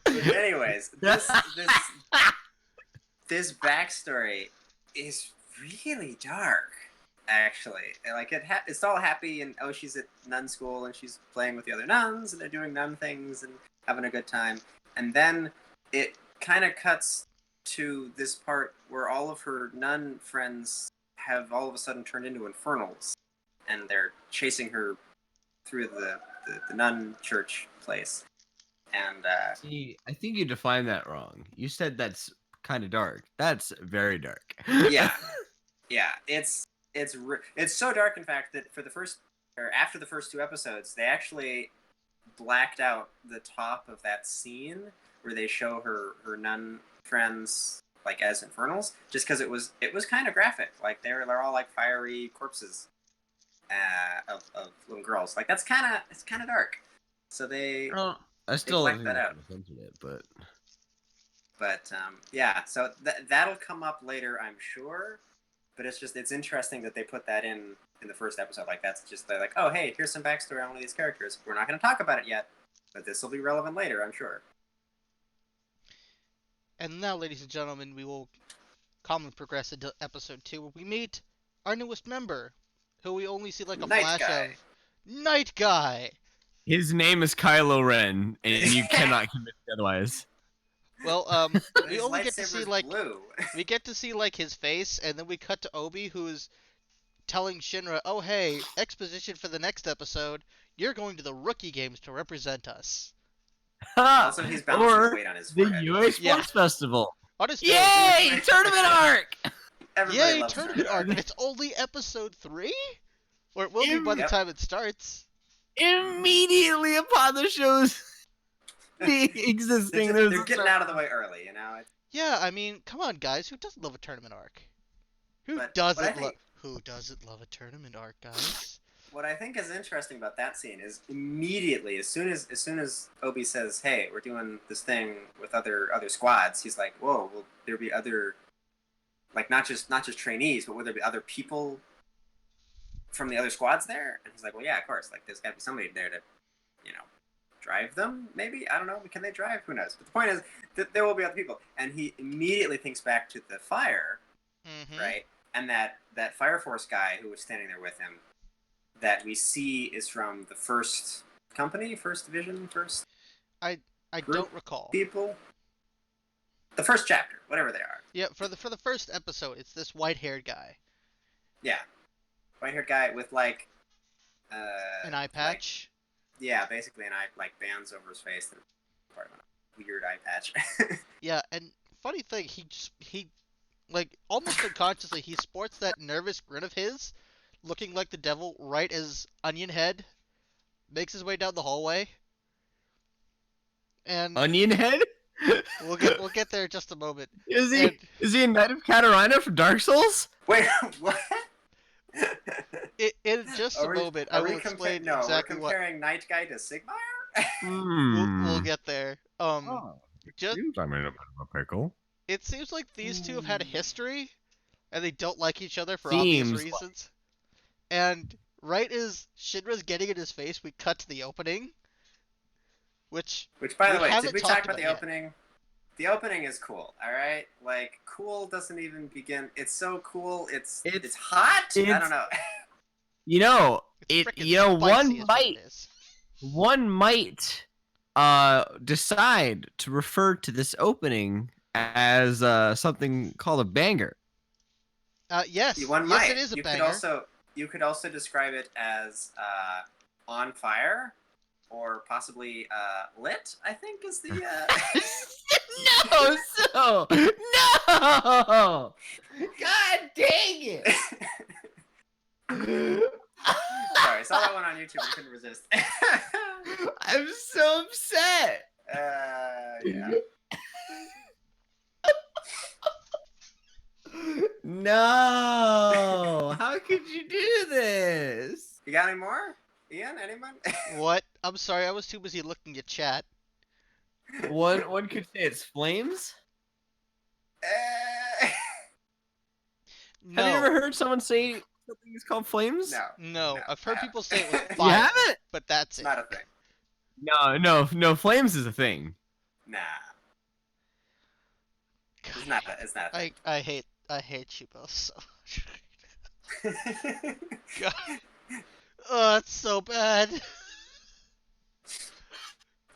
C: Anyways, this backstory is really dark. Actually, like it's all happy and she's at nun school and she's playing with the other nuns and they're doing nun things and having a good time, and then it kind of cuts to this part where all of her nun friends have all of a sudden turned into infernals and they're chasing her through the nun church place. And
A: see, I think you defined that wrong. You said that's kind of dark. That's very dark.
C: yeah, it's so dark, in fact, that after the first 2 episodes, they actually blacked out the top of that scene where they show her nun friends like as infernals, just because it was kind of graphic. Like they're all like fiery corpses of little girls. Like it's kind of dark. So
A: I still
C: blacked that out. But yeah, so that'll come up later, I'm sure. But it's interesting that they put that in the first episode. Like that's just they're like, oh hey, here's some backstory on one of these characters. We're not going to talk about it yet, but this will be relevant later, I'm sure.
B: And now, ladies and gentlemen, we will calmly progress into episode 2, where we meet our newest member, who we only see like a flash of. Night Guy!
A: His name is Kylo Ren, and you cannot convince me otherwise.
B: Well, we only get to see like
C: blue.
B: we get to see like his face, and then we cut to Obi, who's telling Shinra, "Oh hey, exposition for the next episode. You're going to the rookie games to represent us."
C: Also, he's balancing the weight on his forehead.
A: The UA Sports Festival.
B: On his
A: Yay! Tournament arc!
C: Everybody
B: Yay,
C: loves
B: tournament arc! And it's only episode 3? Or it will be by the time it starts.
A: Immediately upon the show's existing.
C: They're getting out of the way early, you know?
B: Yeah, I mean, come on, guys. Who doesn't love a tournament arc? Who doesn't love a tournament arc, guys?
C: What I think is interesting about that scene is immediately, as soon as Obi says, "Hey, we're doing this thing with other squads," he's like, "Whoa, will there be other, like not just trainees, but will there be other people from the other squads there?" And he's like, "Well, yeah, of course. Like, there's got to be somebody there to, drive them. Maybe, I don't know. Can they drive? Who knows?" But the point is that there will be other people, and he immediately thinks back to the fire, right? And that Fire Force guy who was standing there with him, that we see is from the first company, first division, first.
B: I don't recall.
C: People. The first chapter, whatever they are.
B: Yeah, for the first episode, it's this white-haired guy.
C: Yeah, white-haired guy with like.
B: An eye patch.
C: Yeah, basically an eye, like bands over his face that are part of a weird eye patch.
B: Yeah, and funny thing, he like almost unconsciously he sports that nervous grin of his, looking like the devil right as Onion Head makes his way down the hallway. And
A: Onion Head?
B: we'll get there in just a moment.
A: Is
B: And
A: he a knight of Katarina from Dark Souls?
C: Wait, what?
B: in just a moment, I will explain
C: No,
B: exactly
C: we're
B: what
C: comparing Night Guy to Sigmire?
B: we'll get there.
A: Oh,
B: Just
A: seems I'm in a bit of a pickle.
B: it seems like these two have had a history, and they don't like each other for obvious
A: Seems
B: reasons. And right as Shinra's getting in his face, we cut to the opening, which
C: By
B: we
C: the way,
B: haven't
C: did we
B: talked
C: talk about the
B: yet.
C: opening? The opening is cool, alright? Like, cool doesn't even begin. It's so cool, it's hot? I don't know.
A: You know,
B: It's frickin' spicy is what it is.
A: one might decide to refer to this opening as something called a banger.
B: Yes,
C: One
B: yes,
C: might.
B: it is a banger.
C: You could also describe it as on fire, or possibly lit, I think is the
A: No! God dang it!
C: Sorry, I saw that one on YouTube and couldn't resist.
A: I'm so upset.
C: Yeah.
A: No! How could you do this?
C: You got any more? Ian, anyone?
B: What? I'm sorry, I was too busy looking at chat.
A: One could say it's flames.
B: No.
A: Have you ever heard someone say something is called flames?
B: No, I've heard people say it was
A: You
B: fire.
A: haven't?
B: But that's
C: It's
B: it.
C: not a thing.
A: No. Flames is a thing.
C: Nah. It's not a thing.
B: I hate you both so much. God. Oh, it's so bad.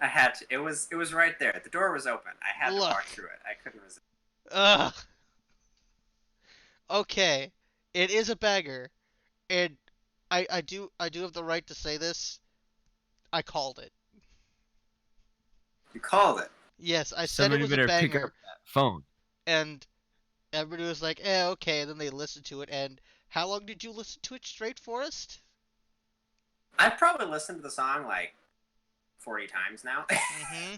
C: I had to. It was right there. The door was open. I had to walk through it. I couldn't resist.
B: Ugh. Okay, it is a banger, and I do have the right to say this. I called it.
C: You called it.
B: Yes, I said
A: Somebody
B: it was a
A: better pick
B: banger,
A: up that phone.
B: and everybody was like, "Eh, okay." And then they listened to it, and how long did you listen to it straight, Forrest?
C: I've probably listened to the song like 40 times now.
B: Mm-hmm.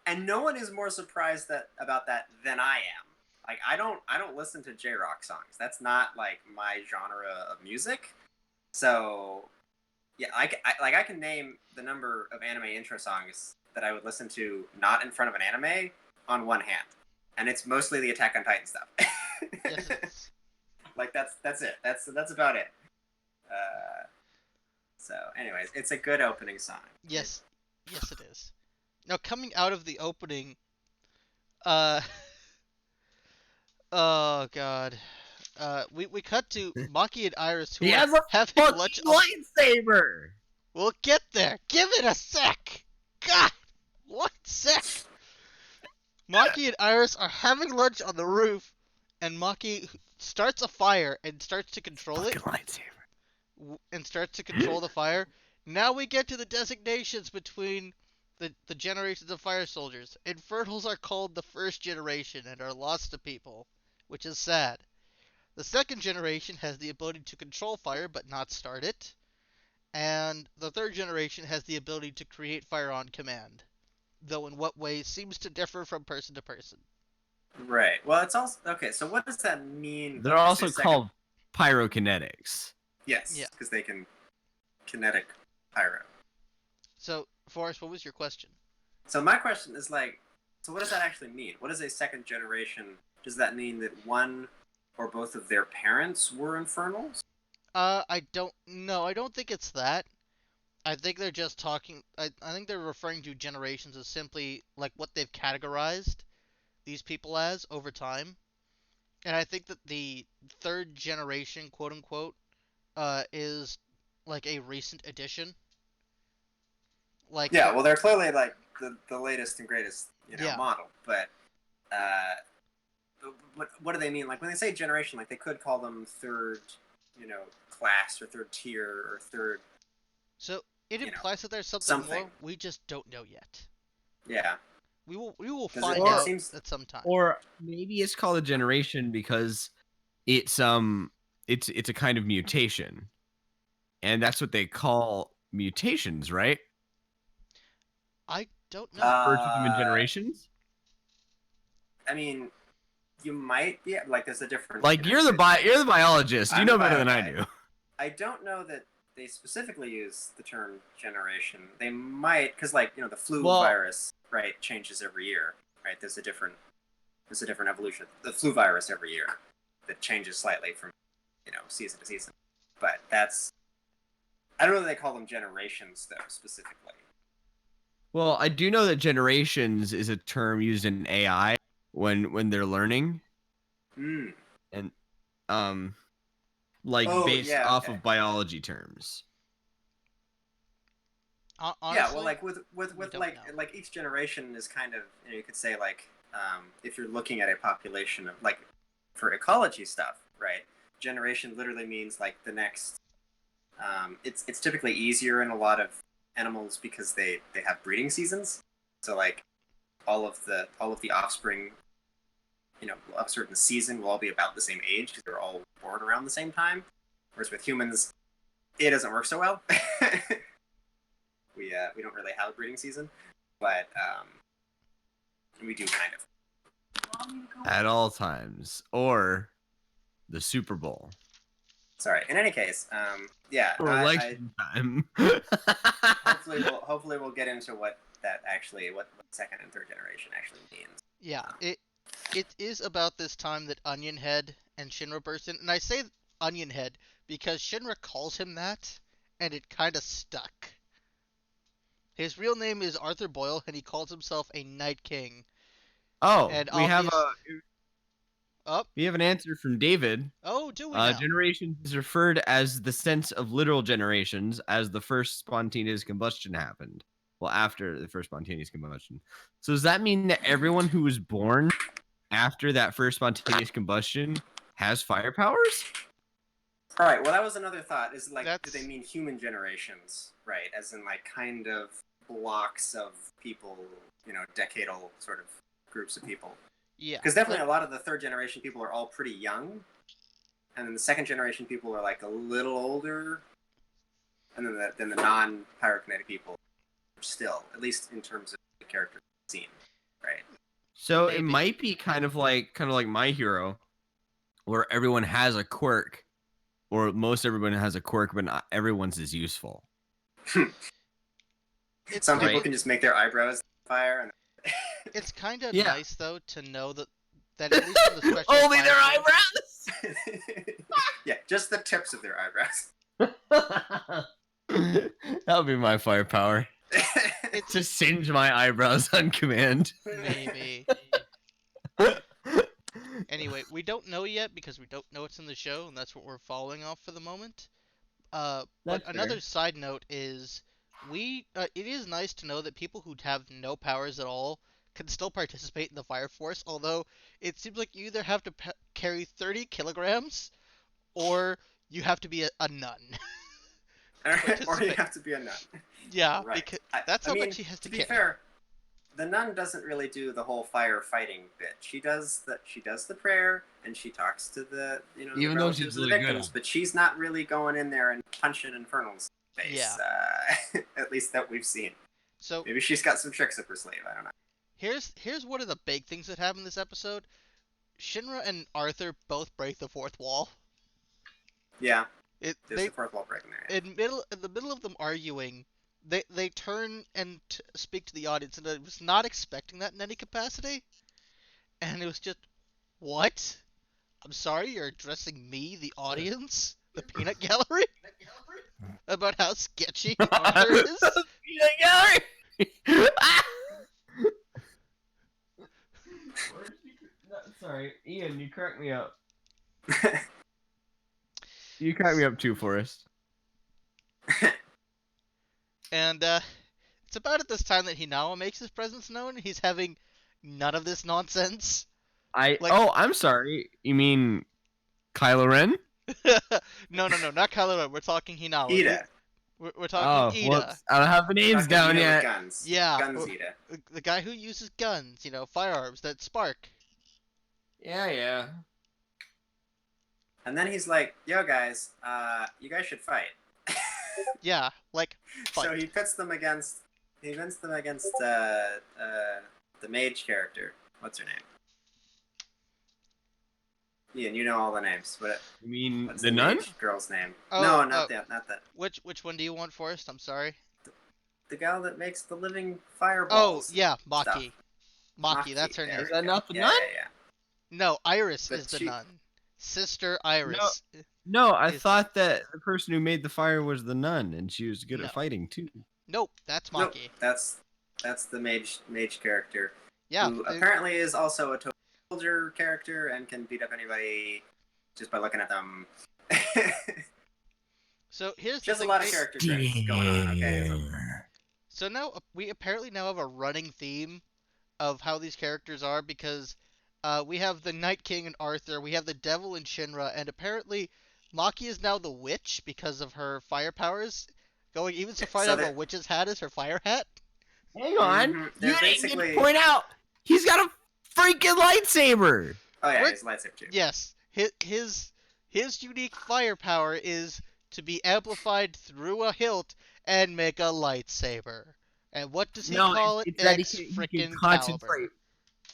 C: And no one is more surprised about that than I am. Like I don't listen to J-rock songs. That's not like my genre of music. So yeah, I can name the number of anime intro songs that I would listen to not in front of an anime on one hand, and it's mostly the Attack on Titan stuff.
B: Yes, it is.
C: Like that's it. That's about it. So, anyways, it's a good opening song.
B: Yes, yes, it is. Now, coming out of the opening, oh god, we cut to Maki and Iris who
A: He
B: are
A: has a
B: having
A: fucking
B: lunch.
A: lightsaber.
B: We'll get there. Give it a sec. God, 1 sec. Maki and Iris are having lunch on the roof, and Maki starts a fire and starts to control it.
A: Lightsaber.
B: And starts to control the fire. Now we get to the designations between the generations of fire soldiers. Infernals are called the first generation and are lost to people, which is sad. The second generation has the ability to control fire but not start it. And the third generation has the ability to create fire on command, though in what way seems to differ from person to person.
C: Right. Well, it's also okay. So what does that mean?
A: They're also called pyrokinetics.
C: Yes,
B: Yeah.
C: because they can kinetic pyro.
B: So, Forrest, what was your question?
C: So my question is like, so what does that actually mean? What is a second generation? Does that mean that one or both of their parents were infernals?
B: I don't know. I don't think it's that. I think they're just talking. I think they're referring to generations as simply like what they've categorized these people as over time. And I think that the third generation, quote unquote, is like a recent addition. Like
C: Yeah, well, they're clearly like the latest and greatest,
B: Yeah.
C: model. But what do they mean? Like when they say generation, like they could call them third, class or third tier or third.
B: So It implies that there's something,
C: something.
B: more. We just don't know yet.
C: Yeah.
B: We will
C: 'Cause
B: find
C: it
B: out
C: seems-
B: at some time.
A: Or maybe it's called a generation because it's a kind of mutation. And that's what they call mutations, right?
B: I don't know.
A: Refer to them in generations.
C: I mean, you might be like there's a difference.
A: Like you're the biologist. You
C: I'm
A: know
C: the
A: better than
C: bio
A: I
C: guy.
A: do.
C: I don't know that they specifically use the term generation. They might, because like the flu virus, right, changes every year, right? There's a different evolution. The flu virus every year that changes slightly from season to season. But I don't know that they call them generations though specifically.
A: Well, I do know that generations is a term used in AI when they're learning.
C: Mm.
A: And based off of biology terms.
B: Honestly,
C: yeah, well, like with like each generation is kind of you could say like if you're looking at a population of like for ecology stuff, right? Generation literally means like the next. It's typically easier in a lot of animals because they have breeding seasons, so like all of the offspring, of a certain season will all be about the same age because they're all born around the same time. Whereas with humans, it doesn't work so well. We don't really have a breeding season, but we do kind of.
A: At all times, or the Super Bowl.
C: Sorry. In any case, yeah.
A: Or election time.
C: hopefully we'll get into what second and third generation actually means.
B: Yeah, it is about this time that Onion Head and Shinra burst in, and I say Onion Head because Shinra calls him that, and it kind of stuck. His real name is Arthur Boyle, and he calls himself a Night King.
A: Oh,
B: and
A: we have an answer from David.
B: Oh, do we now?
A: Generations is referred as the sense of literal generations as the first spontaneous combustion happened. Well, after the first spontaneous combustion. So does that mean that everyone who was born after that first spontaneous combustion has fire powers?
C: All right. Well, that was another thought. Is like, do they mean human generations, right? As in like kind of blocks of people, decadal sort of groups of people.
B: Yeah.
C: Because definitely a lot of the third generation people are all pretty young, and then the second generation people are like a little older, and then the non-pyrokinetic people are still, at least in terms of the character scene, right?
A: So it might be kind of like My Hero, where everyone has a quirk, or most everyone has a quirk, but not everyone's as useful.
C: Some people can just make their eyebrows fire. And
B: it's kind of nice though to know that at least in the special
A: only their eyebrows.
C: Yeah, just the tips of their eyebrows.
A: That would be my firepower. It's to singe my eyebrows on command.
B: Maybe. Anyway, we don't know yet because we don't know what's in the show, and that's what we're following off for the moment. But another side note is it is nice to know that people who have no powers at all can still participate in the Fire Force, although it seems like you either have to carry 30 kilograms or you have to be a nun.
C: Or you have to be a nun.
B: Yeah,
C: right.
B: Because that's how much she has to carry.
C: To be fair, the nun doesn't really do the whole firefighting bit. She does the prayer and she talks to the
A: even though she's really
C: victims, but she's not really going in there and punching Infernal's face.
B: Yeah.
C: At least that we've seen.
B: So
C: maybe she's got some tricks up her sleeve. I don't know.
B: Here's one of the big things that happen this episode. Shinra and Arthur both break the fourth wall.
C: Yeah. There's the fourth wall breaking there. Yeah.
B: In the middle of them arguing, they turn and speak to the audience, and I was not expecting that in any capacity. And it was just, what? I'm sorry, you're addressing me, the audience, the peanut gallery, about how sketchy Arthur is.
A: Peanut gallery. Sorry, Ian, you cracked me up. You cracked me up too, Forrest.
B: And it's about at this time that Hinawa makes his presence known. He's having none of this nonsense.
A: I'm sorry. You mean Kylo Ren?
B: No, not Kylo Ren. We're talking Hinawa.
C: Ida.
B: We're talking Ida.
A: Whoops. I don't have the names
C: Fucking
A: down
C: Ida with
A: yet.
C: guns.
B: Yeah.
C: Guns Ida.
B: The guy who uses guns, firearms that spark.
A: Yeah.
C: And then he's like, "Yo, guys, you guys should fight."
B: Yeah, like fight.
C: So he pits them against. He pits them against the mage character. What's her name? Ian, you know all the names.
A: You mean
C: What's
A: the nun?
C: mage girl's name?
B: Oh,
C: no, not that. Not that.
B: Which one do you want first? I'm sorry.
C: The gal that makes the living
B: Oh,
C: fireballs.
B: yeah, Maki.
C: stuff.
B: Maki, that's her
C: there
B: name.
A: Is that not the
C: Yeah,
A: nun?
C: yeah.
B: No, Iris
C: But
B: is the
C: she-
B: nun. Sister Iris.
A: No, I
B: Is-
A: thought that the person who made the fire was the nun, and she was good
B: No.
A: at fighting too.
B: Nope, that's
C: Nope,
B: Maki.
C: that's the mage character.
B: Yeah.
C: Who apparently is also a soldier character and can beat up anybody just by looking at them.
B: So here's
C: She
B: the
C: has a
B: thing.
C: lot of character traits going on. Okay.
B: So now we apparently now have a running theme of how these characters are because we have the Night King and Arthur, we have the Devil and Shinra, and apparently Maki is now the witch because of her fire powers, going even so far to have a witch's hat as her fire hat.
A: Hang on,
C: Mhm.
A: you
C: They're
A: didn't
C: basically-
A: even point out he's got a freaking lightsaber.
C: Oh yeah,
B: What?
C: he's a lightsaber too.
B: Yes, his unique fire power is to be amplified through a hilt and make a lightsaber. And what does he call it?
A: It's that
B: X
A: he can
B: frickin'
A: concentrate.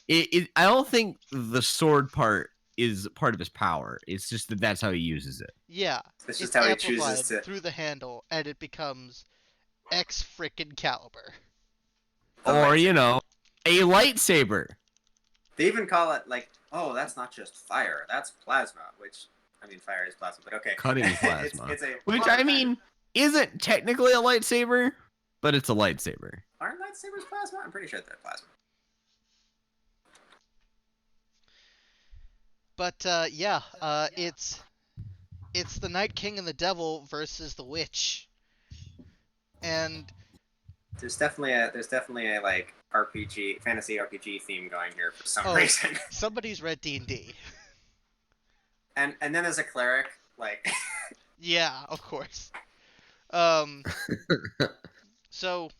B: caliber.
A: I don't think the sword part is part of his power. It's just that that's how he uses it.
B: Yeah,
C: It's just
B: it's
C: how he
B: amplified
C: chooses to.
B: through the handle, and it becomes X frickin' caliber.
C: the
A: Or,
C: lightsaber.
A: a lightsaber.
C: They even call it like, oh, that's not just fire, that's plasma. Which, I mean, fire is plasma, but okay.
A: Cutting plasma.
C: it's a
A: Which,
C: well,
A: I mean, isn't technically a lightsaber, but it's a lightsaber.
C: aren't lightsabers plasma? I'm pretty sure they're plasma.
B: But it's the Night King and the Devil versus the Witch, and
C: There's definitely a like RPG, fantasy RPG theme going here for some
B: Oh.
C: reason.
B: somebody's read D&D.
C: And then there's a cleric, like
B: Yeah, of course. So,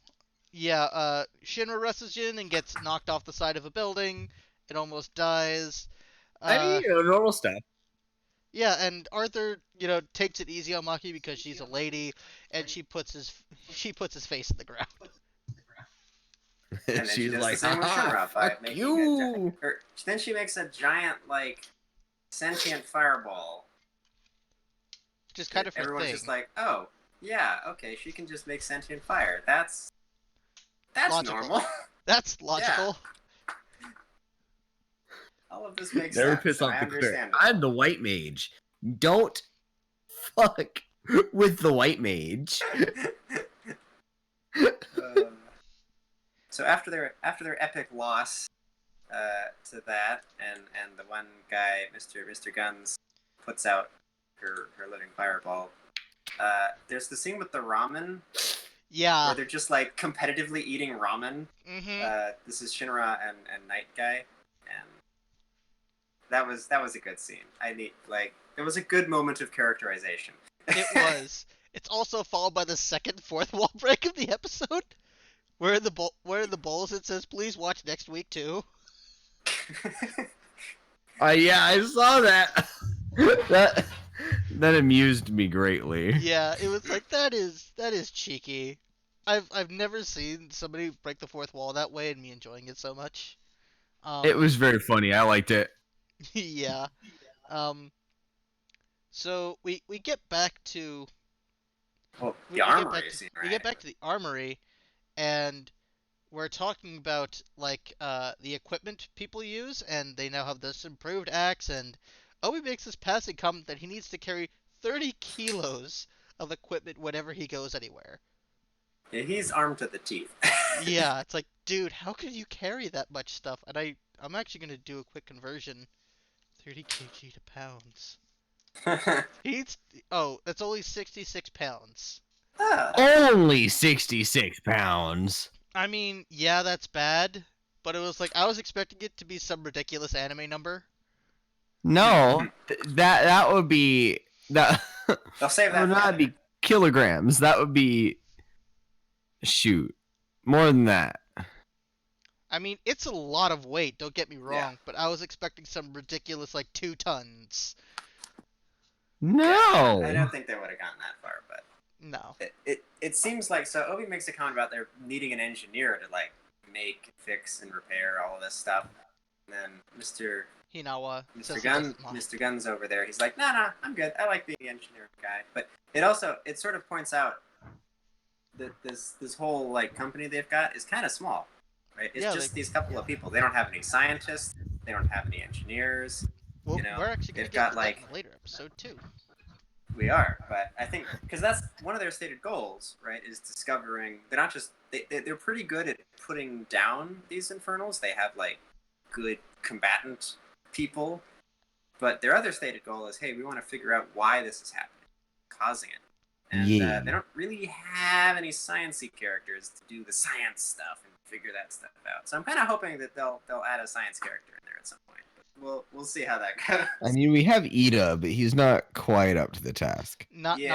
B: yeah, Shinra rushes in and gets knocked off the side of a building. It almost dies.
A: normal stuff.
B: Yeah, and Arthur, takes it easy on Maki because she's a lady, and she puts his face in the ground.
C: and then she
A: She's
C: does
A: like,
C: the same with Shinra by
A: fuck
C: making
A: you.
C: then she makes a giant like sentient fireball.
B: Just kind of her
C: Everyone's
B: thing.
C: just like, oh yeah, okay, she can just make sentient fire. That's
B: Logical.
C: normal.
B: That's logical.
C: All of this makes
A: Never
C: sense.
A: piss off
C: I
A: the cleric.
C: understand.
A: I'm the white mage. Don't fuck with the white mage.
C: So after their epic loss to that, and the one guy, Mr. Guns, puts out her living fireball. There's the scene with the ramen
B: Yeah.
C: where they're just like competitively eating ramen.
B: Mm-hmm.
C: This is Shinra and Night Guy, and that was a good scene. It was a good moment of characterization.
B: It was. It's also followed by the second fourth wall break of the episode, where in the bowls it says, "Please watch next week too."
A: Yeah, I saw that. that amused me greatly.
B: Yeah, it was like that is cheeky. I've never seen somebody break the fourth wall that way and me enjoying it so much.
A: It was very funny. I liked it.
B: Yeah. So we get back to
C: Well,
B: we
C: the
B: get
C: armory
B: back to-
C: scene,
B: we
C: right?
B: get back to the armory, and we're talking about the equipment people use, and they now have this improved axe, and Obi makes this passing comment that he needs to carry 30 kilos of equipment whenever he goes anywhere.
C: Yeah, he's armed to the teeth.
B: Yeah, it's like, dude, how can you carry that much stuff? And I'm actually gonna do a quick conversion. 30 kg to pounds. That's only 66 pounds.
A: Only 66 pounds.
B: I mean, yeah, that's bad, but it was like I was expecting it to be some ridiculous anime number.
A: No, that would be that.
C: They'll save
A: That
C: that.
A: would
C: for
A: not
C: later.
A: be kilograms. That would be shoot more than that.
B: I mean, it's a lot of weight, don't get me wrong,
C: Yeah.
B: but I was expecting some ridiculous, like, 2 tons.
A: No.
C: I don't think they would have gotten that far, but
B: No.
C: it seems like, so Obi makes a comment about there needing an engineer to like make, fix, and repair all of this stuff. And then
B: Hinawa says
C: Mr. Gunn's over there. He's like, no, I'm good. I like being the engineer guy. But it sort of points out that this whole like company they've got is kind of small, right? It's just these couple of people. They don't have any scientists. They don't have any engineers.
B: Well, we're actually going to get to that in a later episode too.
C: We are, but I think because that's one of their stated goals, right? Is discovering. They're not just they're pretty good at putting down these infernals. They have like good combatant people, but their other stated goal is, hey, we want to figure out why this is happening, causing it. And they don't really have any sciencey characters to do the science stuff and figure that stuff out. So I'm kind of hoping that they'll add a science character in there at some point. But we'll see how that goes.
A: I mean, we have Ida, but he's not quite up to the task.
B: Not in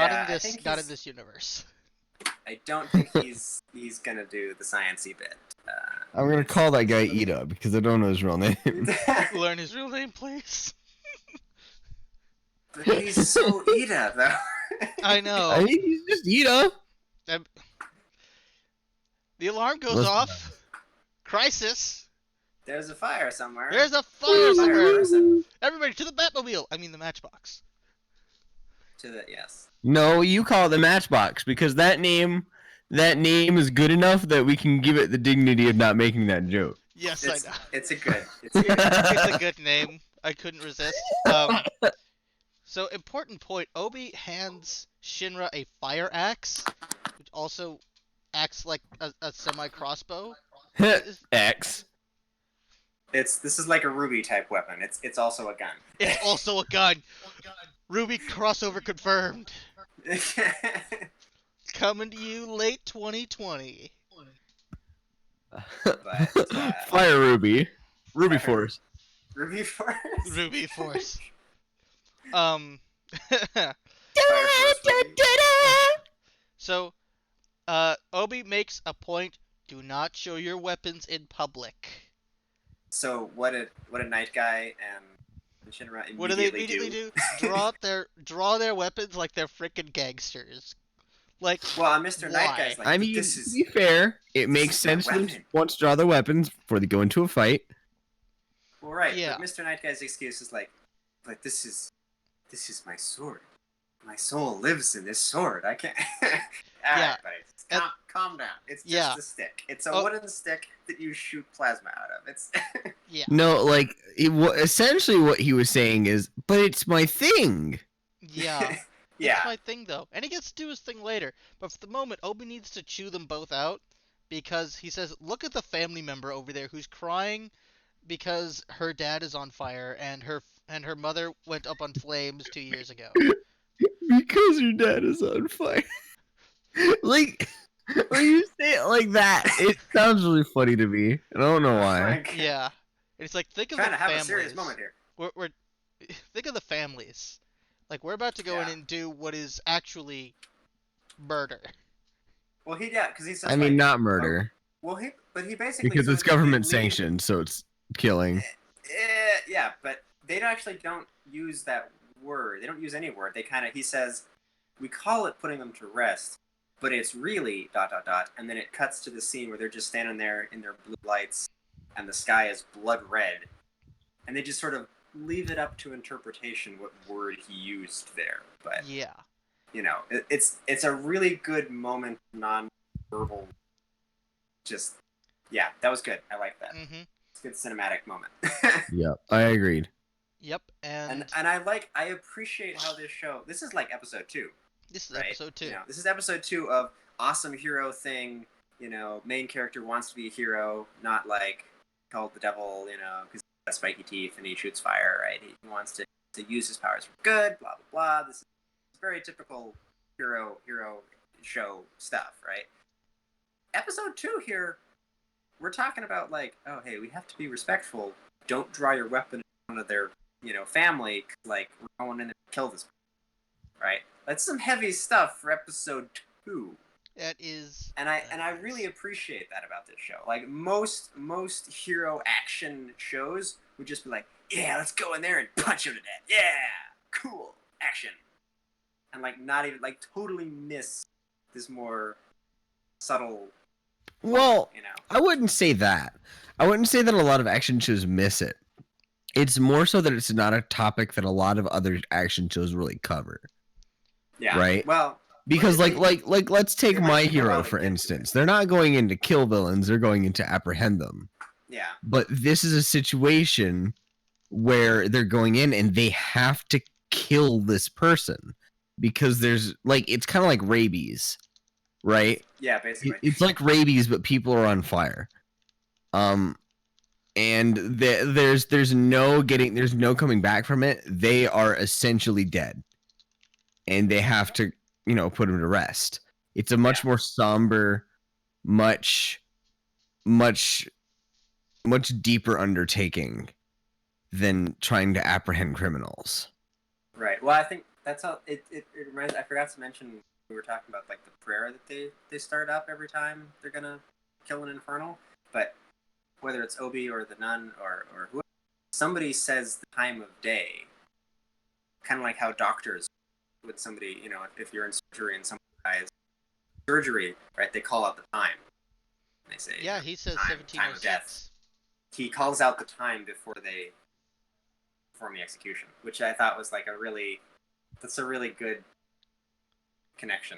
B: this universe.
C: I don't think he's gonna do the sciencey bit.
A: I'm gonna call that guy Ida because I don't know his real name.
B: Learn his real name, please.
C: But he's so Ida, though.
B: I know.
A: I mean, he's just Ida.
B: The alarm goes off. Crisis.
C: There's a fire somewhere.
B: There's a fire somewhere.
C: Person.
B: Everybody to the Batmobile. I mean the Matchbox.
C: Yes.
A: No, you call it the Matchbox because that name is good enough that we can give it the dignity of not making that joke.
B: Yes, I know.
C: It's a good.
B: It's a good name. I couldn't resist. So important point. Obi hands Shinra a fire axe, which also acts like a semi crossbow.
A: X.
C: This is like a Ruby type weapon. It's also a gun.
B: It's also a gun. Ruby crossover confirmed. Coming to you late 2020.
C: But,
A: Fire Ruby. Ruby Force.
C: Ruby Force.
B: Ruby Force. So, Obi makes a point: do not show your weapons in public.
C: So what did Night Guy and Shinra immediately
B: What do they immediately do? Draw their weapons like they're freaking gangsters. Like,
C: well, Mr.
B: why?
C: Night Guy's like,
A: I mean,
C: this is,
A: to be fair, it makes sense for them to want to draw their weapons before they go into a fight.
C: well, right.
B: Yeah.
C: But Mr. Night Guy's excuse is like, but this is my sword. My soul lives in this sword. I can't. All right, buddy, calm down. It's just a stick. It's a wooden stick that you shoot plasma out of. It's.
B: Yeah.
A: No, like essentially what he was saying is, but it's my thing.
B: Yeah.
C: Yeah.
B: It's my thing, though. And he gets to do his thing later. But for the moment, Obi needs to chew them both out because he says, look at the family member over there who's crying because her dad is on fire and her mother went up on flames 2 years ago.
A: Because your dad is on fire. Like, when you say it like that, it sounds really funny to me. I don't know why.
B: Yeah. And it's like, think of
C: Trying
B: the
C: to have
B: families.
C: a serious moment here.
B: We're think of the families. Like, we're about to go in and do what is actually murder.
C: Well, because he says.
A: I mean, not murder.
C: Well, he basically
A: because it's government sanctioned, so it's killing.
C: Yeah, but they actually don't use that word. They don't use any word. He says, we call it putting them to rest, but it's really ... And then it cuts to the scene where they're just standing there in their blue lights, and the sky is blood red, and they just sort of leave it up to interpretation what word he used there. But
B: yeah,
C: it's a really good moment, non-verbal. Just that was good. I like that.
B: Mm-hmm.
C: It's a good cinematic moment.
A: Yep, I agreed.
B: Yep, and
C: I appreciate how this show. This is like episode 2.
B: This is
C: right?
B: episode 2.
C: This is episode 2 of awesome hero thing. Main character wants to be a hero, not like called the devil. Because he's got spiky teeth and he shoots fire. Right? He wants to use his powers for good. Blah blah blah. This is very typical hero show stuff, right? Episode 2 here, we're talking about like, oh hey, we have to be respectful. Don't draw your weapon in front of their family. Like we're going in there to kill this, right? That's some heavy stuff for episode 2.
B: That is.
C: And I really appreciate that about this show. Like most hero action shows would just be like, yeah, let's go in there and punch him to death. Yeah, cool action. And like not even like totally miss this more subtle.
A: Well,
C: you know,
A: I wouldn't say that. I wouldn't say that a lot of action shows miss it. It's more so that it's not a topic that a lot of other action shows really cover.
C: Yeah.
A: Right.
C: Well,
A: because like let's take My Hero for
C: get to
A: instance. They're not going in to kill villains, they're going in to apprehend them.
C: Yeah.
A: But this is a situation where they're going in and they have to kill this person because there's like it's kind of like rabies, right?
C: Yeah, basically.
A: It's like rabies, but people are on fire. And there's no coming back from it. They are essentially dead, and they have to put them to rest. It's a much more somber, much deeper undertaking than trying to apprehend criminals.
C: Right. Well, I think that's how it reminds. I forgot to mention we were talking about like the prayer that they start up every time they're gonna kill an infernal, but whether it's Obi or the nun or whoever, somebody says the time of day, kind of like how doctors would somebody, if you're in surgery and somebody dies surgery, right, they call out the time. They say,
B: yeah, he says
C: time of death.
B: 1706.
C: He calls out the time before they perform the execution, which I thought was like that's a really good connection.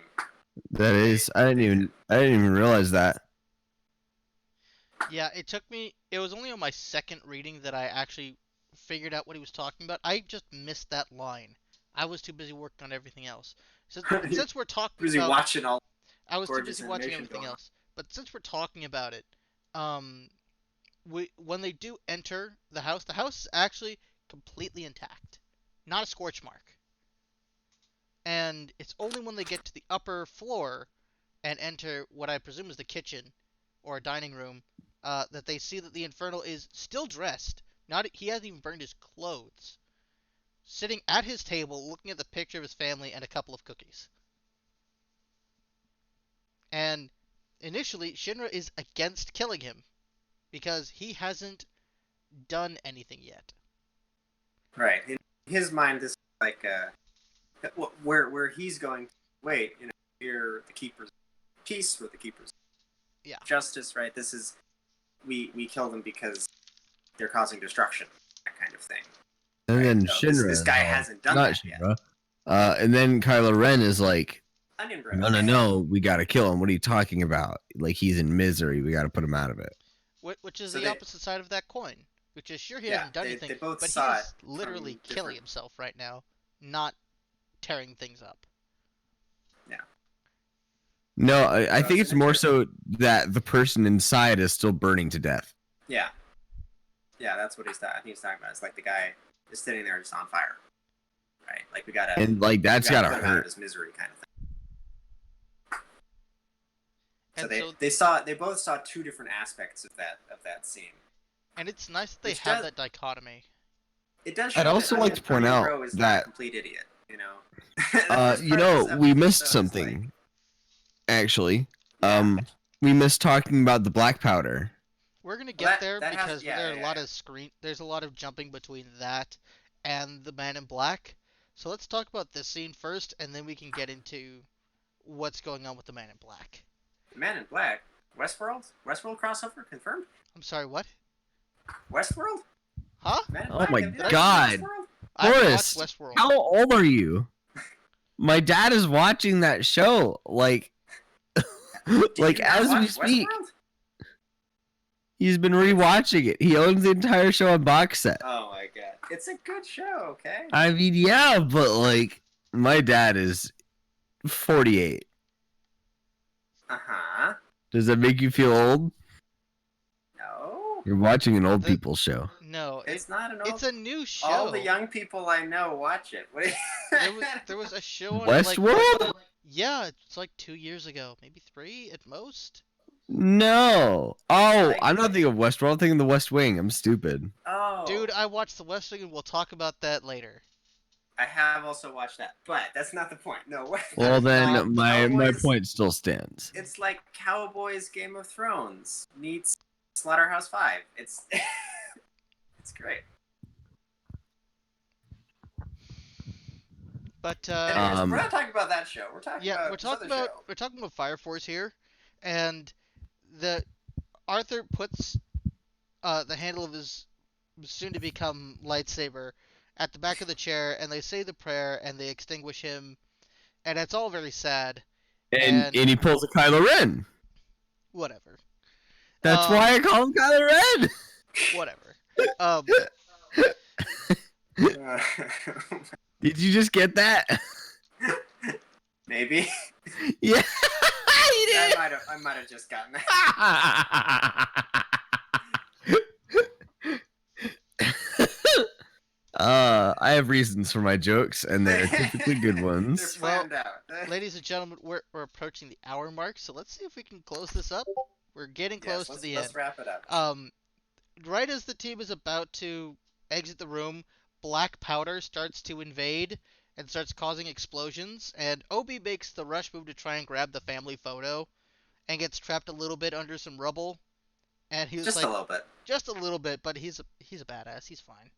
A: That is, I didn't even realize that.
B: Yeah, it was only on my second reading that I actually figured out what he was talking about. I just missed that line. I was too busy working on everything else. Since we're talking
C: busy
B: about...
C: watching all
B: I was too
C: gorgeous
B: busy watching
C: animation
B: everything
C: going on.
B: else. But since we're talking about it, when they do enter the house is actually completely intact. Not a scorch mark. And it's only when they get to the upper floor and enter what I presume is the kitchen or a dining room that they see that the Infernal is still dressed. He hasn't even burned his clothes. Sitting at his table, looking at the picture of his family and a couple of cookies. And initially, Shinra is against killing him because he hasn't done anything yet.
C: Right. In his mind, this is like where he's going. Wait, we're the keepers of peace. We're the keepers of justice. Right. This is we kill them because they're causing destruction. That kind of thing.
A: And then
C: so
A: Shinra,
C: this guy hasn't done
A: not
C: that
A: Shinra.
C: yet.
A: And then Kylo Ren is like,
C: Onion bread.
A: no, we got to kill him. What are you talking about? Like, he's in misery. We got to put him out of it.
B: Which is the opposite side of that coin. Which is, sure, he hasn't done anything, but he is literally killing himself right now, not tearing things up.
C: Yeah.
A: No, I think it's more so that the person inside is still burning to death.
C: Yeah. Yeah, that's what I think he's talking about. It's like the guy is sitting there just on fire. Right? Like, we gotta...
A: And, like, that's gotta
C: put him out of
A: hurt.
C: his misery kind of thing.
B: And
C: They both saw two different aspects of that scene.
B: And it's nice that they have that dichotomy.
C: It does show
A: I'd also like to point out
C: is
A: that
C: not a complete idiot,
A: we missed something. Actually, we missed talking about the black powder.
B: We're gonna get there because there's a lot of jumping between that and the Man in Black. So let's talk about this scene first, and then we can get into what's going on with the Man in Black.
C: Man in Black? Westworld crossover confirmed?
B: I'm sorry, what?
C: Westworld?
B: Huh?
A: Oh my god. Forrest, how old are you? My dad is watching that show, like as we speak.
C: Westworld?
A: He's been rewatching it. He owns the entire show on box set.
C: Oh my god. It's a good show, okay?
A: I mean, yeah, but like, my dad is 48.
C: Uh-huh.
A: Does that make you feel old?
C: No.
A: You're watching an old people's show.
B: No,
C: it's not an old...
B: It's a new show.
C: All the young people I know watch it. What
B: there was a show on
A: Westworld?
B: Yeah, it's like 2 years ago, maybe 3 at most.
A: No. Oh, I'm not thinking of Westworld. I'm thinking of The West Wing. I'm stupid.
C: Oh.
B: Dude, I watched The West Wing, and we'll talk about that later.
C: I have also watched that, but that's not the point. No.
A: Well, then my
C: Cowboys,
A: point still stands.
C: It's like Cowboys Game of Thrones meets Slaughterhouse 5. It's it's great.
B: But
C: Anyways, we're not talking about that show. We're talking
B: yeah,
C: about
B: we're talking about Fire Force here, and the Arthur puts the handle of his soon to become lightsaber at the back of the chair, and they say the prayer and they extinguish him, and it's all very sad.
A: And he pulls a Kylo Ren.
B: Whatever.
A: That's why I call him Kylo Ren.
B: Whatever.
A: Did you just get that?
C: Maybe.
A: Yeah, you did.
C: I might have just gotten that.
A: I have reasons for my jokes, and they're typically good ones.
C: They're planned out.
B: Ladies and gentlemen, we're approaching the hour mark, so let's see if we can close this up. We're getting close to the end.
C: Let's wrap it up.
B: Right as the team is about to exit the room, black powder starts to invade and starts causing explosions, and Obi makes the rush move to try and grab the family photo and gets trapped a little bit under some rubble. And he's
C: just
B: like,
C: a little bit.
B: Just a little bit, but he's a badass. He's fine.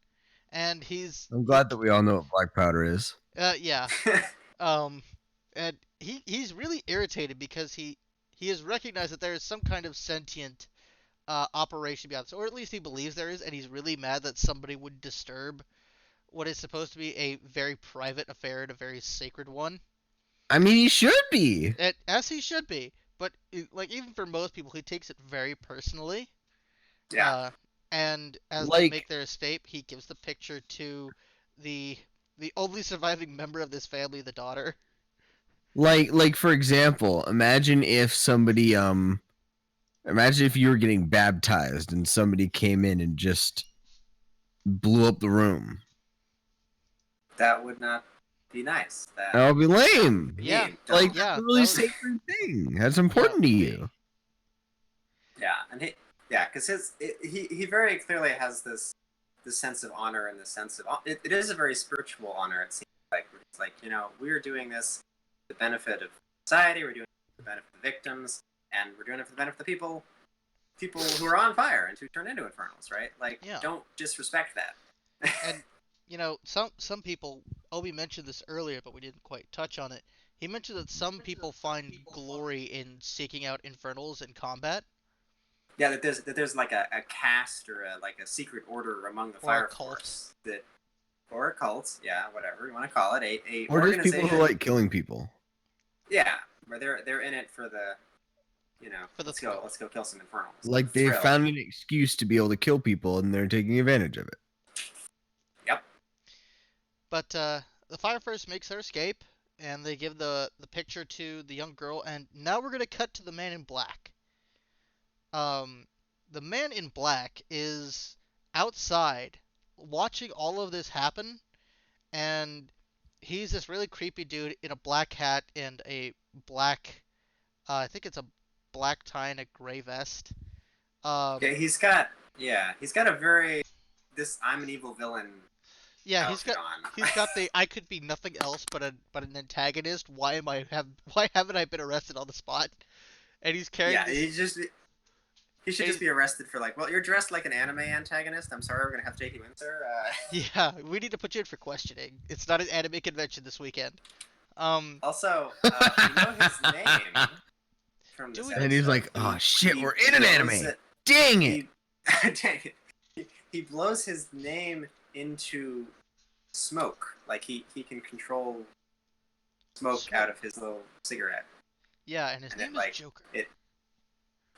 B: And
A: I'm glad that we all know what black powder is.
B: Yeah. And he's really irritated because he has recognized that there is some kind of sentient operation beyond this, or at least he believes there is, and he's really mad that somebody would disturb what is supposed to be a very private affair and a very sacred one.
A: I mean, he should be.
B: As he should be, but like even for most people, he takes it very personally.
C: Yeah.
B: And as they make their escape, he gives the picture to the only surviving member of this family, the daughter.
A: Like for example, imagine if somebody imagine if you were getting baptized and somebody came in and just blew up the room.
C: That would not be nice.
A: That would be lame.
B: Yeah.
A: Like that's a really sacred thing. That's important to you.
C: Yeah, and because he very clearly has this sense of honor and the sense of it is a very spiritual honor. It seems like it's like, you know, we're doing this for the benefit of society, we're doing it for the benefit of the victims, and we're doing it for the benefit of the people who are on fire and who turn into infernals, right? Like, don't disrespect that.
B: And you know, some people, Obi mentioned this earlier, but we didn't quite touch on it. He mentioned that some people find glory in seeking out infernals in combat.
C: Yeah, that there's like a caste or a secret order among the fire force or a cult, yeah, whatever you want to call it,
A: or just people who like killing people.
C: Yeah, where they're in it for the, you know, let's go kill some infernals.
A: Like they found an excuse to be able to kill people, and they're taking advantage of it.
C: Yep.
B: But the fire force makes their escape, and they give the picture to the young girl, and now we're gonna cut to the man in black. The man in black is outside watching all of this happen, and he's this really creepy dude in a black hat and a black, I think it's a black tie and a gray vest.
C: Yeah, he's got a very I'm an evil villain.
B: Yeah, he's got the I could be nothing else but an antagonist. Why haven't I been arrested on the spot? And he's carrying.
C: Yeah, he should just be arrested for well, you're dressed like an anime antagonist. I'm sorry, we're gonna have to take you in, sir.
B: Yeah, we need to put you in for questioning. It's not an anime convention this weekend.
C: Also, you know his name from this episode.
A: And he's like, "Oh shit, we're in an anime! Dang it!
C: Dang it! He blows his name into smoke. Like he can control smoke out of his little cigarette.
B: Yeah, and his name is Joker.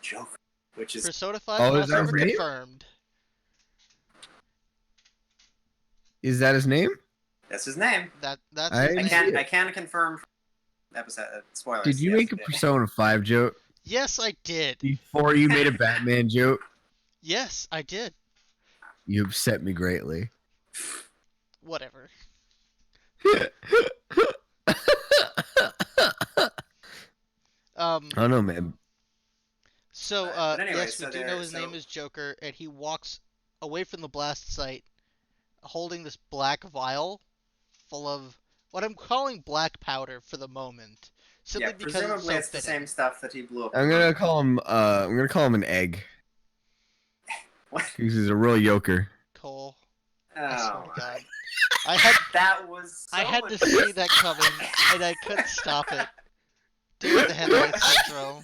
C: Joker. Which is
B: Persona 5 confirmed.
A: Is that his name?
C: That's his name.
B: That's
C: I can confirm episode spoilers.
A: Did you make a Persona 5 joke?
B: Yes, I did.
A: Before you made a Batman joke?
B: Yes, I did.
A: You upset me greatly.
B: Whatever.
A: I don't know, man.
B: So,
C: anyway,
B: yes, we do know his name is Joker, and he walks away from the blast site holding this black vial full of what I'm calling black powder for the moment, simply
C: Yeah,
B: because
C: presumably
B: it's so
C: it's the
B: fitting.
C: same stuff that he blew up.
A: I'm gonna call him. I'm gonna call him an egg.
C: What?
A: Because he's a real yoker.
B: Cole,
C: Oh
B: I swear to
C: my.
B: God, I had
C: That was. So
B: I had
C: much
B: to see
C: worse.
B: that coming, and I couldn't stop it. Dude, the headlight syndrome.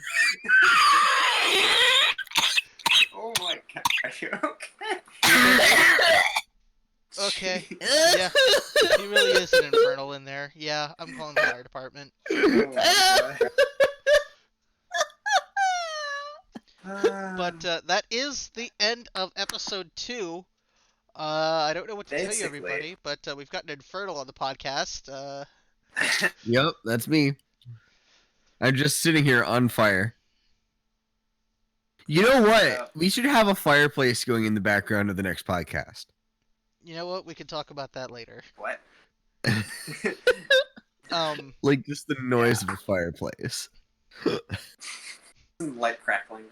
C: Oh my god, are you okay?
B: Okay, yeah, he really is an infernal in there. Yeah, I'm calling the fire department.
C: Oh my god.
B: But that is the end of episode 2. I don't know what to tell you,
C: Basically.
B: everybody, but we've got an infernal on the podcast.
A: Yep, that's me. I'm just sitting here on fire. You know what? We should have a fireplace going in the background of the next podcast.
B: You know what? We can talk about that later.
C: What?
A: Like just the noise of a fireplace.
C: Some light crackling.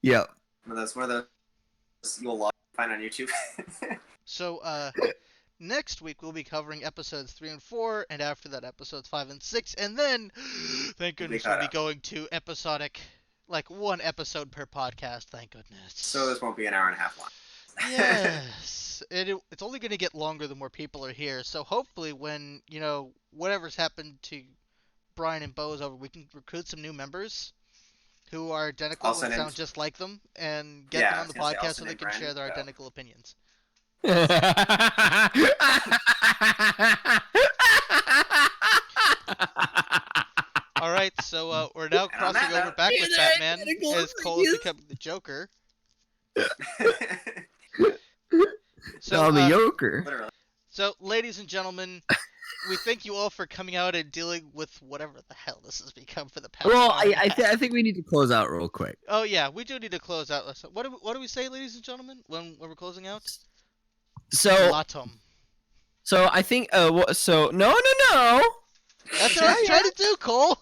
A: Yep.
C: One of those you'll find on YouTube.
B: So, next week we'll be covering episodes 3 and 4, and after that episodes 5 and 6, and then, thank goodness, we'll be going to episodic, like 1 episode per podcast, thank goodness.
C: So this won't be an hour and a half long.
B: Yes. It's only going to get longer the more people are here, so hopefully when, whatever's happened to Brian and Bo's over, we can recruit some new members who are identical and sound just like them, and get them on the podcast so they can share their identical opinions. Alright, so we're now crossing over back with Batman, as Cole is becoming the Joker. So,
A: I'm a yoker.
C: Literally.
B: So, ladies and gentlemen, we thank you all for coming out and dealing with whatever the hell this has become for the past.
A: Well, I think we need to close out real quick.
B: Oh yeah, we do need to close out. What do we say, ladies and gentlemen, when we're closing out?
A: So,
B: Latum.
A: So I think. So no.
B: That's what I was trying to do, Cole.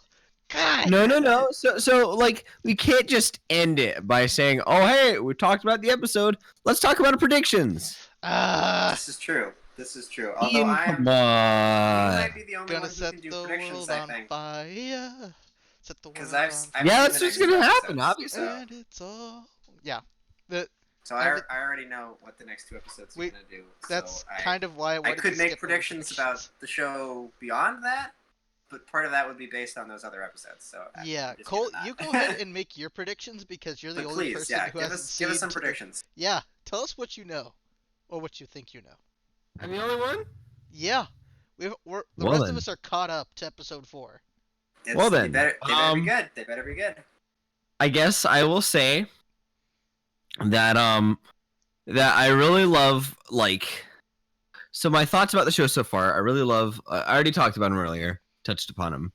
B: God.
A: No. So like we can't just end it by saying, "Oh, hey, we talked about the episode. Let's talk about our predictions."
C: This is true. Although
A: Ian,
C: I
A: come on.
C: might be the only
B: Gonna
C: one who
B: set
C: can do
B: the
C: predictions.
B: world
C: I
B: on
C: think.
B: fire. Set the world
C: Because
B: on
C: I've
B: fire.
A: Yeah,
C: seen
A: that's
C: the
A: what's
C: next
A: gonna
C: two
A: happen,
C: episodes,
A: obviously.
B: And it's all. Yeah.
C: So I already know what the next 2 episodes are gonna do.
B: That's
C: so
B: kind of why I wanted
C: I could
B: to
C: make
B: skip over
C: predictions about the show beyond that, but part of that would be based on those other episodes. So
B: Yeah, Cole, you go ahead and make your predictions because you're the
C: but
B: only
C: please,
B: person who
C: give
B: hasn't
C: us
B: seen
C: some predictions.
B: Yeah, tell us what you know, or what you think you know.
A: I'm the only one.
B: Yeah, the rest of us are caught up to episode 4.
A: Well then,
C: they better be good. They better be good.
A: I guess I will say that that I really love so my thoughts about the show so far. I really love. I already talked about them earlier, touched upon them.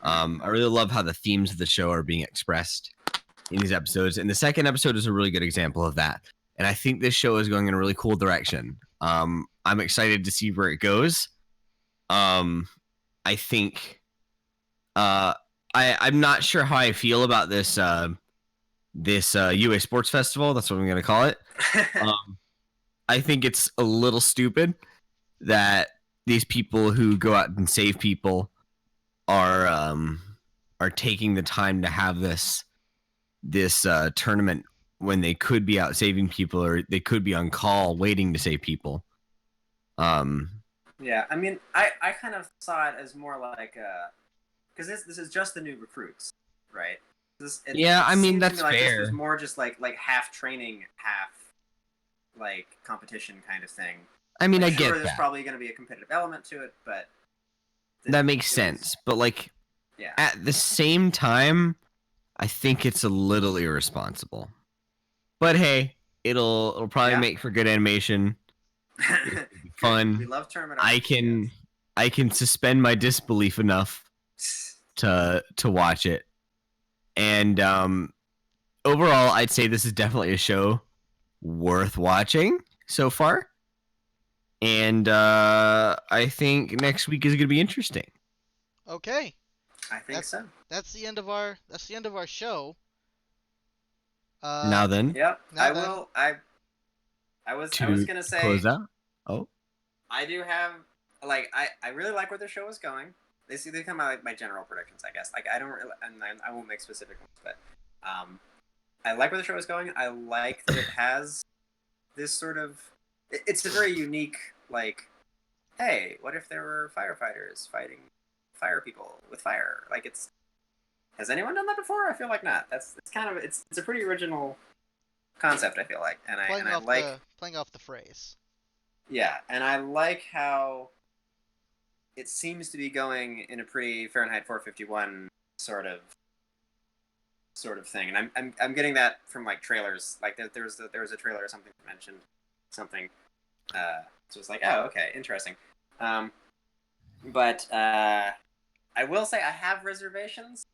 A: I really love how the themes of the show are being expressed in these episodes, and the second episode is a really good example of that. And I think this show is going in a really cool direction. I'm excited to see where it goes. I think I'm not sure how I feel about this UA Sports Festival. That's what I'm going to call it. I think it's a little stupid that these people who go out and save people are taking the time to have this tournament when they could be out saving people, or they could be on call waiting to save people.
C: Yeah, I mean, I kind of saw it as more like because this is just the new recruits, right?
A: I mean, that's
C: like
A: fair.
C: This was more just like half training, half like competition kind of thing.
A: I mean,
C: like,
A: I get
C: sure, there's
A: that.
C: probably going to be a competitive element to it, but
A: that makes sense. But
C: yeah,
A: at the same time, I think it's a little irresponsible. But hey, it'll probably make for good animation. Fun.
C: We love tournament.
A: I can suspend my disbelief enough to watch it. And overall, I'd say this is definitely a show worth watching so far. And I think next week is going to be interesting.
B: Okay.
C: I think so.
B: That's the end of our show.
A: Now then.
C: Yep. I was
A: to
C: gonna say
A: close out. Oh.
C: I do have like I really like where the show is going. They come out like my general predictions, I guess. Like I don't really, and I won't make specific ones, but I like where the show is going. I like that it has this sort of. It's a very unique like. Hey, what if there were firefighters fighting fire people with fire? Like it's. Has anyone done that before? I feel like not. It's kind of it's a pretty original concept. I feel like, and I like
B: playing off the phrase.
C: yeah, and I like how it seems to be going in a pretty Fahrenheit 451 sort of thing, and I'm getting that from like trailers. Like there was a trailer or something that mentioned something. So it's like, oh, okay, interesting. But I will say I have reservations.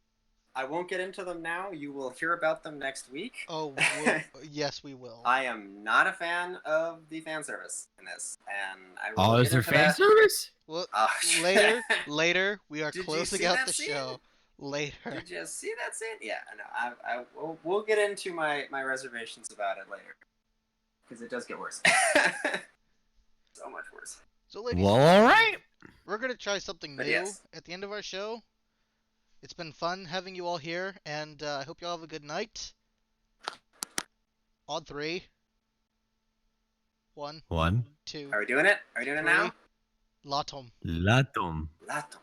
C: I won't get into them now. You will hear about them next week.
B: Oh, yes, we will.
C: I am not a fan of the fan service in this, and I will
A: Oh,
C: get
A: is there
C: into
A: fan
C: that.
A: service?
B: Well,
C: Oh,
B: later, we are
C: Did you
B: closing
C: see
B: out
C: that
B: the
C: scene?
B: show. Later.
C: Did you see that scene? Yeah, no, we'll get into my reservations about it later, because it does get worse. So much worse.
B: So, ladies
A: Well,
B: and
A: all
B: gentlemen,
A: right.
B: we're gonna try something
C: But
B: new
C: yes.
B: at the end of our show. It's been fun having you all here, and I hope you all have a good night. On 3. 1,
A: 1.
B: 2,
C: Are we doing it? Are we doing it
B: 3.
C: now?
B: Latom.
A: Latum.
C: Lato.